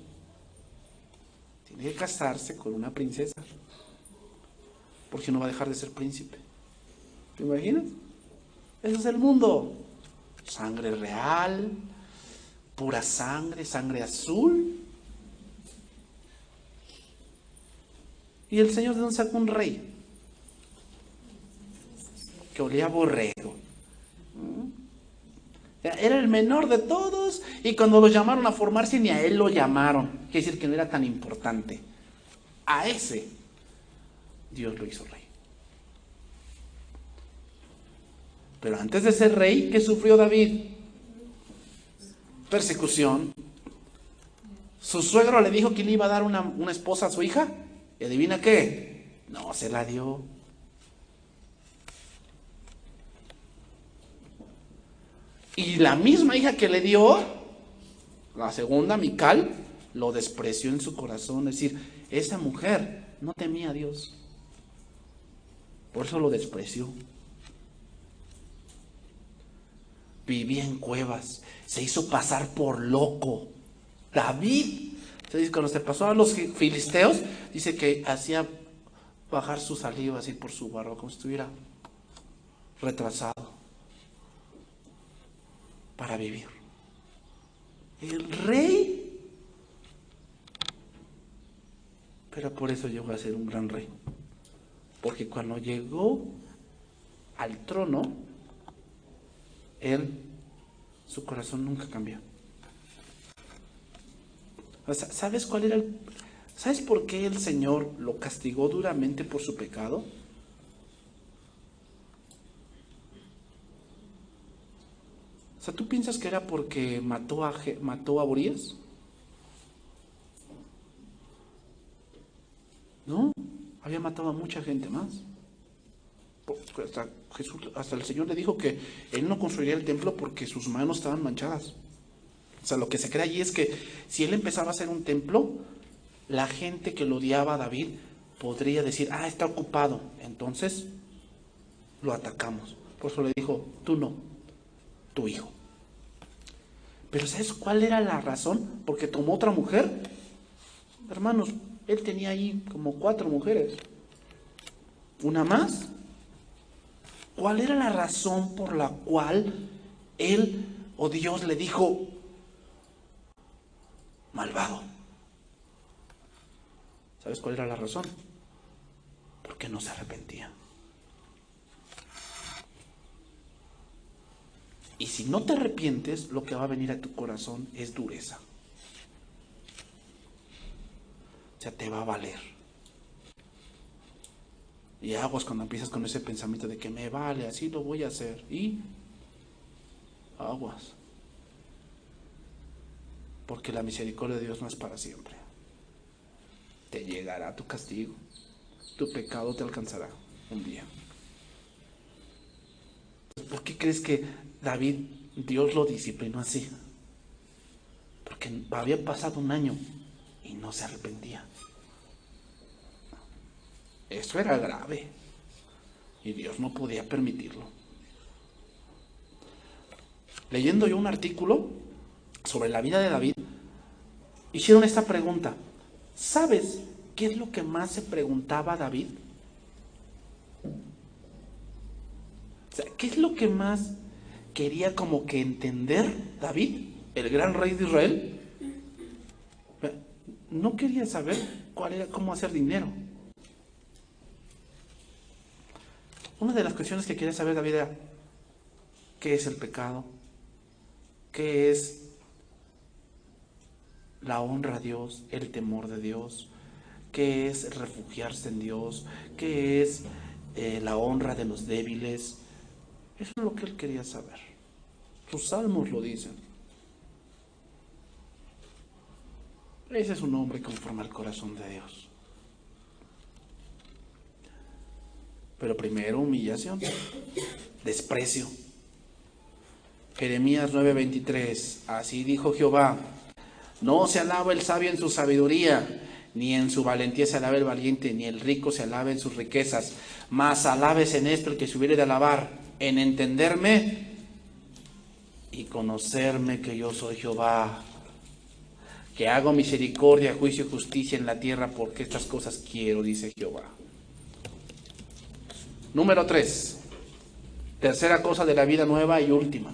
Tiene que casarse con una princesa, porque no va a dejar de ser príncipe. ¿Te imaginas? Ese es el mundo. Sangre real, pura sangre, sangre azul. ¿Y el Señor de dónde sacó un rey? Que olía a borrego. Era el menor de todos y cuando lo llamaron a formarse ni a él lo llamaron. Quiere decir que no era tan importante. A ese Dios lo hizo rey. Pero antes de ser rey, ¿qué sufrió David? Persecución. Su suegro le dijo que le iba a dar una esposa a su hija. ¿Y adivina qué? No, se la dio. Y la misma hija que le dio, la segunda, Mical, lo despreció en su corazón. Es decir, esa mujer no temía a Dios. Por eso lo despreció. Vivía en cuevas, se hizo pasar por loco. David, cuando se pasó a los filisteos, dice que hacía bajar su saliva así por su barba, como si estuviera retrasado para vivir. El rey, pero por eso llegó a ser un gran rey, porque cuando llegó al trono, su corazón nunca cambió. ¿Sabes cuál era ¿Sabes por qué el Señor lo castigó duramente por su pecado? ¿Tú piensas que era porque mató a Urias? No, había matado a mucha gente más. Hasta el Señor le dijo que Él no construiría el templo porque sus manos estaban manchadas. Lo que se cree allí es que si Él empezaba a hacer un templo, la gente que lo odiaba a David podría decir, está ocupado, entonces lo atacamos. Por eso le dijo, tú no, tu hijo. Pero ¿sabes cuál era la razón? Porque tomó otra mujer. Hermanos, él tenía ahí como 4 mujeres. ¿Una más? ¿Cuál era la razón por la cual él o Dios le dijo malvado? ¿Sabes cuál era la razón? Porque no se arrepentía. Y si no te arrepientes, lo que va a venir a tu corazón es dureza. Te va a valer. Y aguas cuando empiezas con ese pensamiento de que me vale, así lo voy a hacer. Y aguas. Porque la misericordia de Dios no es para siempre. Te llegará tu castigo. Tu pecado te alcanzará un día. ¿Por qué crees que Dios lo disciplinó así? Porque había pasado un año y no se arrepentía. Eso era grave y Dios no podía permitirlo. Leyendo yo un artículo sobre la vida de David, hicieron esta pregunta: ¿sabes qué es lo que más se preguntaba David? ¿Qué es lo que más quería como que entender David, el gran rey de Israel? No quería saber cómo hacer dinero. Una de las cuestiones que quería saber David era, ¿qué es el pecado? ¿Qué es la honra a Dios, el temor de Dios? ¿Qué es refugiarse en Dios? ¿Qué es la honra de los débiles? Eso es lo que él quería saber. Sus salmos lo dicen. Ese es un hombre conforme al corazón de Dios. Pero primero humillación, desprecio. Jeremías 9:23, así dijo Jehová, no se alaba el sabio en su sabiduría, ni en su valentía se alaba el valiente, ni el rico se alaba en sus riquezas, mas alabes en esto el que se hubiere de alabar, en entenderme y conocerme que yo soy Jehová, que hago misericordia, juicio y justicia en la tierra, porque estas cosas quiero, dice Jehová. Número 3, tercera cosa de la vida nueva y última,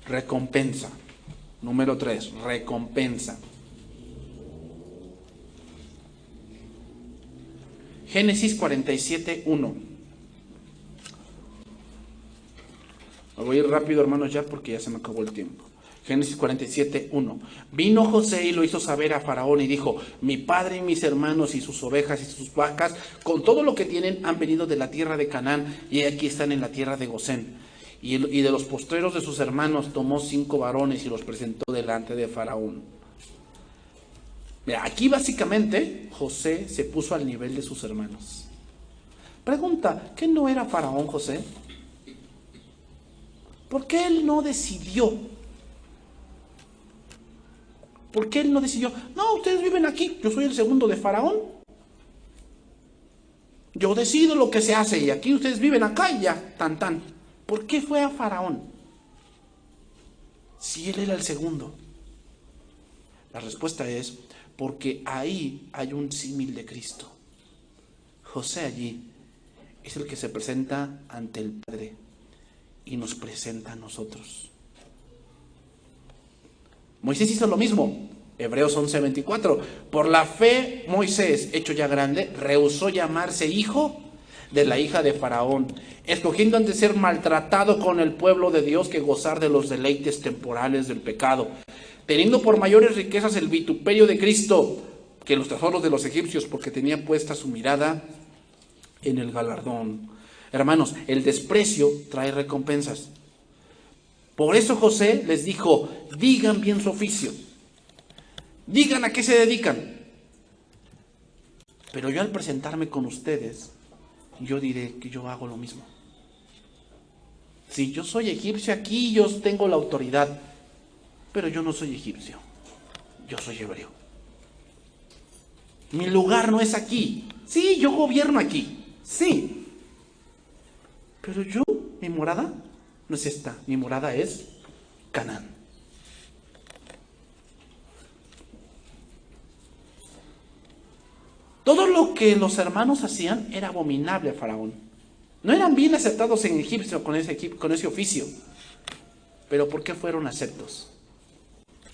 recompensa. Número 3, recompensa. Génesis 47:1. Me voy a ir rápido, hermanos, ya porque ya se me acabó el tiempo. Génesis 47:1. Vino José y lo hizo saber a Faraón y dijo, mi padre y mis hermanos y sus ovejas y sus vacas, con todo lo que tienen, han venido de la tierra de Canaán y aquí están en la tierra de Gosén. Y de los postreros de sus hermanos tomó 5 varones y los presentó delante de Faraón. Mira, aquí básicamente José se puso al nivel de sus hermanos. Pregunta, ¿qué no era Faraón José? ¿Por qué él no decidió? ¿Por qué él no decidió? No, ustedes viven aquí, yo soy el segundo de Faraón. Yo decido lo que se hace y aquí ustedes viven acá y ya, tan tan. ¿Por qué fue a Faraón? Si él era el segundo. La respuesta es porque ahí hay un símil de Cristo. José allí es el que se presenta ante el Padre y nos presenta a nosotros. Moisés hizo lo mismo. Hebreos 11:24. Por la fe, Moisés, hecho ya grande, rehusó llamarse hijo de la hija de Faraón, escogiendo antes ser maltratado con el pueblo de Dios que gozar de los deleites temporales del pecado, teniendo por mayores riquezas el vituperio de Cristo que los tesoros de los egipcios, porque tenía puesta su mirada en el galardón. Hermanos, el desprecio trae recompensas. Por eso José les dijo, digan bien su oficio, digan a qué se dedican. Pero yo al presentarme con ustedes, yo diré que yo hago lo mismo. Si yo soy egipcio aquí, yo tengo la autoridad, pero yo no soy egipcio, yo soy hebreo. Mi lugar no es aquí. Sí, yo gobierno aquí, sí, pero yo, mi morada no es esta, mi morada es Canaán. Todo lo que los hermanos hacían era abominable a Faraón. No eran bien aceptados en Egipto con ese oficio. ¿Pero por qué fueron aceptos?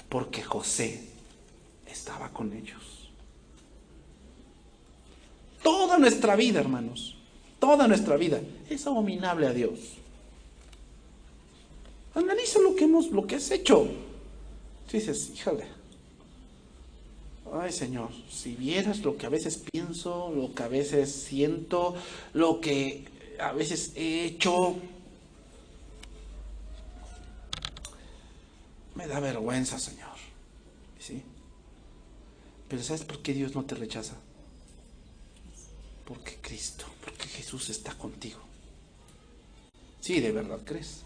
Porque José estaba con ellos. Toda nuestra vida, hermanos, toda nuestra vida es abominable a Dios. Analiza lo que has hecho. Tú dices, híjole, ay Señor, si vieras lo que a veces pienso, lo que a veces siento, lo que a veces he hecho, me da vergüenza, Señor. ¿Sí? Pero ¿sabes por qué Dios no te rechaza? Porque Cristo, porque Jesús está contigo. Sí, de verdad crees.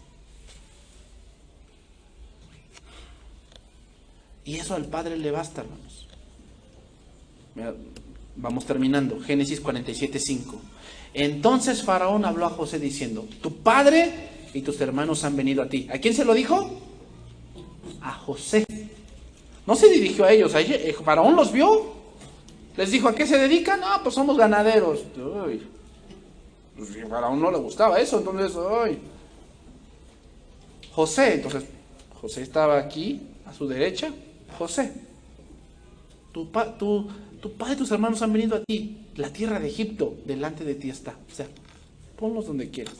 Y eso al Padre le basta, hermanos. Vamos terminando. Génesis 47:5. Entonces Faraón habló a José diciendo, tu padre y tus hermanos han venido a ti. ¿A quién se lo dijo? A José. No se dirigió a ellos. Faraón los vio. Les dijo, ¿a qué se dedican? Ah, pues somos ganaderos. Uy. Pues a Faraón no le gustaba eso, entonces, uy. José, entonces, José estaba aquí, a su derecha. José, tu padre y tus hermanos han venido a ti. La tierra de Egipto delante de ti está. O sea, Ponlos donde quieras.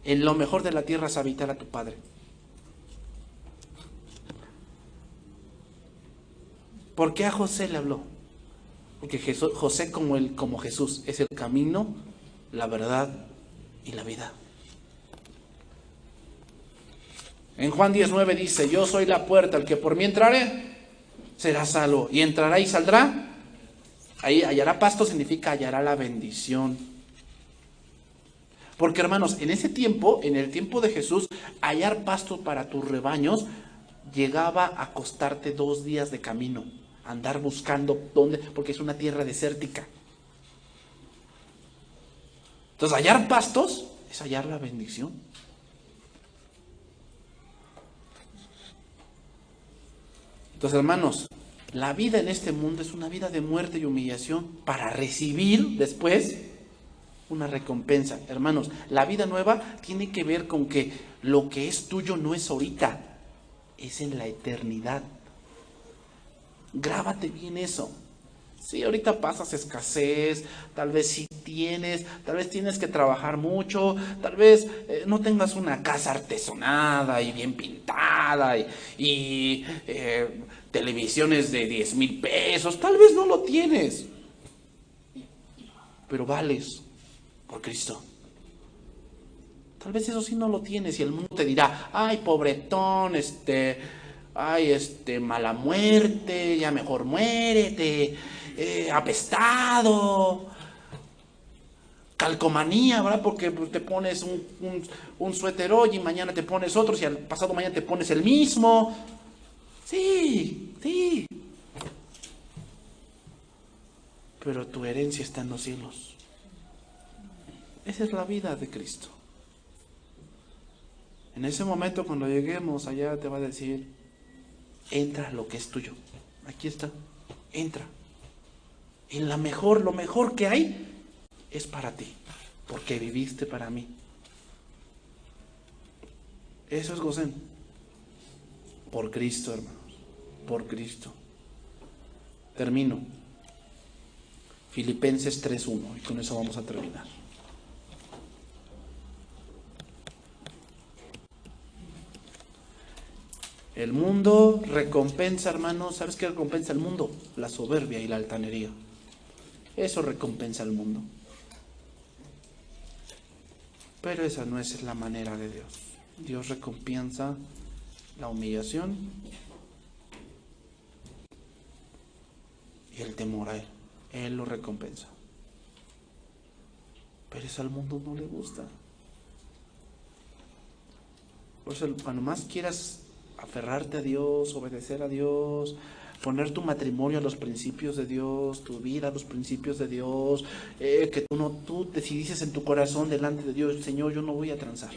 En lo mejor de la tierra es habitar a tu Padre. ¿Por qué a José le habló? Porque José como Jesús es el camino, la verdad y la vida. En Juan 19 dice, yo soy la puerta, el que por mí entrare será salvo. Y entrará y saldrá. Ahí hallará pasto significa hallará la bendición. Porque hermanos, en ese tiempo, en el tiempo de Jesús, hallar pasto para tus rebaños llegaba a costarte 2 días de camino. Andar buscando dónde, porque es una tierra desértica. Entonces, hallar pastos es hallar la bendición. Entonces, hermanos, la vida en este mundo es una vida de muerte y humillación para recibir después una recompensa. Hermanos, la vida nueva tiene que ver con que lo que es tuyo no es ahorita, es en la eternidad. Grábate bien eso. Sí, ahorita pasas escasez, tal vez sí tienes, tal vez tienes que trabajar mucho, tal vez no tengas una casa artesonada y bien pintada y televisiones de 10,000 pesos, tal vez no lo tienes, pero vales por Cristo. Tal vez eso sí no lo tienes y el mundo te dirá, ay, pobretón, mala muerte, ya mejor muérete, apestado, calcomanía, ¿verdad? Porque pues, te pones un suéter hoy y mañana te pones otro y al pasado mañana te pones el mismo. Sí, sí. Pero tu herencia está en los cielos. Esa es la vida de Cristo. En ese momento cuando lleguemos allá te va a decir, entra lo que es tuyo. Aquí está, entra. En lo mejor que hay es para ti, porque viviste para mí. Eso es Gosén. Por Cristo, hermanos, por Cristo. Termino. Filipenses 3:1 y con eso vamos a terminar. El mundo recompensa, hermanos, ¿sabes qué recompensa el mundo? La soberbia y la altanería. Eso recompensa al mundo. Pero esa no es la manera de Dios. Dios recompensa la humillación y el temor a Él. Él lo recompensa. Pero eso al mundo no le gusta. Por eso cuando más quieras aferrarte a Dios, obedecer a Dios, poner tu matrimonio a los principios de Dios, tu vida a los principios de Dios, que tú decidiste en tu corazón delante de Dios, Señor, yo no voy a transar.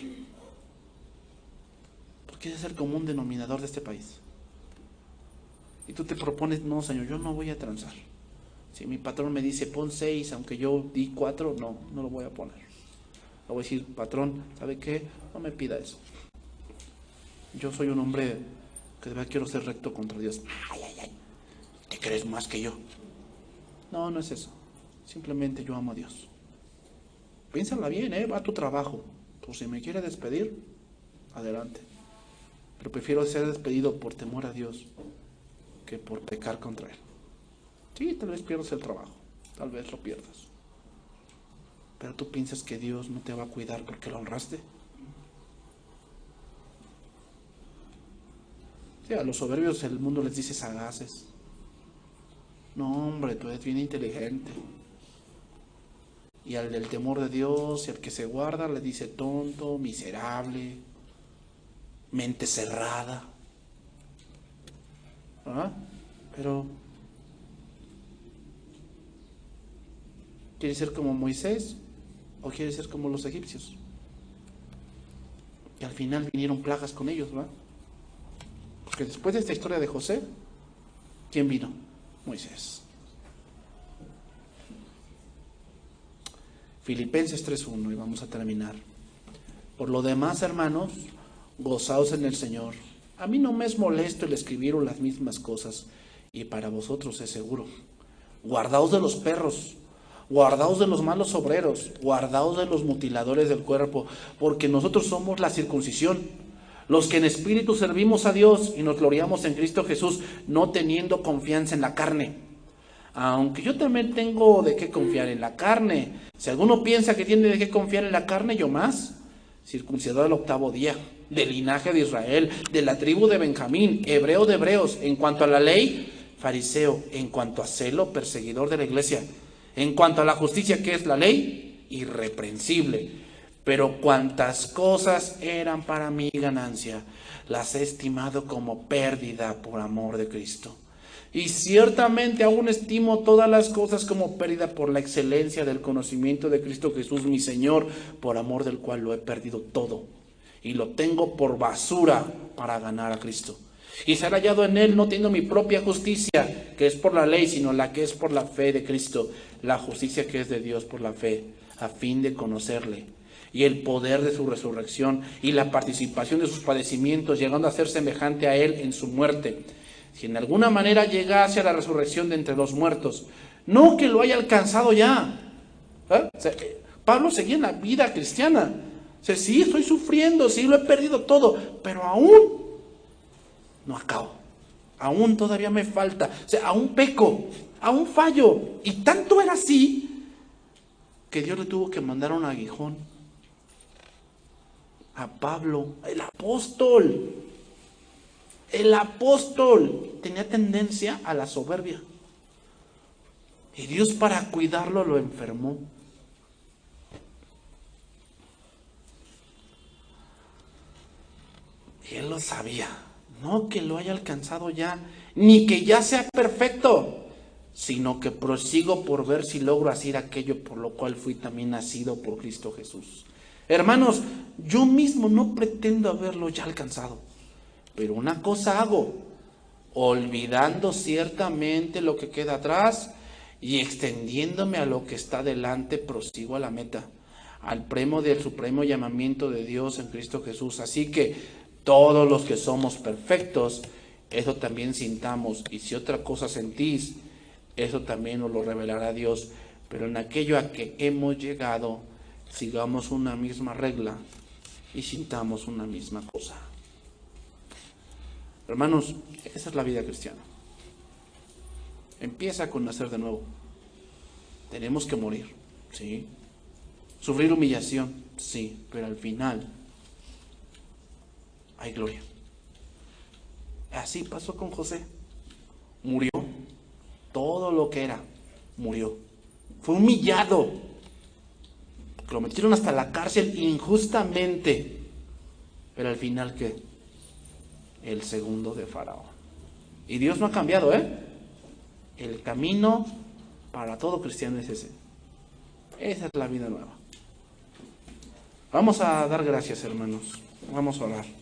Porque ese es el común denominador de este país. Y tú te propones, no, Señor, yo no voy a transar. Si mi patrón me dice, pon 6, aunque yo di 4, no lo voy a poner. Le voy a decir, patrón, ¿sabe qué? No me pida eso. Yo soy un hombre que de verdad quiero ser recto contra Dios. Ay, ¿te crees más que yo? No es eso. Simplemente yo amo a Dios. Piénsala bien, va a tu trabajo. Pues si me quiere despedir, adelante. Pero prefiero ser despedido por temor a Dios que por pecar contra Él. Sí, tal vez pierdas el trabajo, tal vez lo pierdas. Pero tú piensas que Dios no te va a cuidar porque lo honraste. Sí, a los soberbios el mundo les dice sagaces. No, hombre, tú eres bien inteligente. Y al del temor de Dios y al que se guarda le dice tonto, miserable, mente cerrada. ¿Ah? Pero ¿quieres ser como Moisés o quieres ser como los egipcios? Y al final vinieron plagas con ellos, ¿va? Porque después de esta historia de José, ¿quién vino? Moisés. Filipenses 3:1 y vamos a terminar. Por lo demás, hermanos, gozaos en el Señor. A mí no me es molesto el escribir las mismas cosas y para vosotros es seguro. guardaos de los perros, guardaos de los malos obreros, guardaos de los mutiladores del cuerpo, porque nosotros somos la circuncisión, los que en espíritu servimos a Dios y nos gloriamos en Cristo Jesús, no teniendo confianza en la carne. Aunque yo también tengo de qué confiar en la carne. Si alguno piensa que tiene de qué confiar en la carne, yo más. Circuncidado al 8º día, del linaje de Israel, de la tribu de Benjamín, hebreo de hebreos, en cuanto a la ley, fariseo, en cuanto a celo, perseguidor de la iglesia, en cuanto a la justicia que es la ley, irreprensible. Pero cuantas cosas eran para mi ganancia, las he estimado como pérdida por amor de Cristo. Y ciertamente aún estimo todas las cosas como pérdida por la excelencia del conocimiento de Cristo Jesús, mi Señor, por amor del cual lo he perdido todo. Y lo tengo por basura para ganar a Cristo. Y ser hallado en Él, no teniendo mi propia justicia, que es por la ley, sino la que es por la fe de Cristo, la justicia que es de Dios por la fe, a fin de conocerle, y el poder de su resurrección, y la participación de sus padecimientos, llegando a ser semejante a Él en su muerte, si en alguna manera llegase a la resurrección de entre los muertos. No que lo haya alcanzado ya. Pablo seguía en la vida cristiana. Sí, estoy sufriendo, sí, lo he perdido todo, pero aún no acabo. Aún todavía me falta. Aún peco, aún fallo. Y tanto era así que Dios le tuvo que mandar un aguijón a Pablo, el apóstol. El apóstol tenía tendencia a la soberbia. Y Dios, para cuidarlo, lo enfermó. Y él lo sabía. No que lo haya alcanzado ya, ni que ya sea perfecto, sino que prosigo por ver si logro hacer aquello por lo cual fui también nacido por Cristo Jesús. Hermanos, yo mismo no pretendo haberlo ya alcanzado. Pero una cosa hago, olvidando ciertamente lo que queda atrás y extendiéndome a lo que está delante, prosigo a la meta, al premio del supremo llamamiento de Dios en Cristo Jesús. Así que todos los que somos perfectos, eso también sintamos. Y si otra cosa sentís, eso también nos lo revelará Dios. Pero en aquello a que hemos llegado, sigamos una misma regla y sintamos una misma cosa. Hermanos, esa es la vida cristiana. Empieza con nacer de nuevo. Tenemos que morir, sí. Sufrir humillación, sí, pero al final hay gloria. Así pasó con José. Murió. Todo lo que era, murió. Fue humillado. Lo metieron hasta la cárcel injustamente. Pero al final, ¿qué? El segundo de Faraón. Y Dios no ha cambiado, El camino para todo cristiano es ese. Esa es la vida nueva. Vamos a dar gracias, hermanos. Vamos a orar.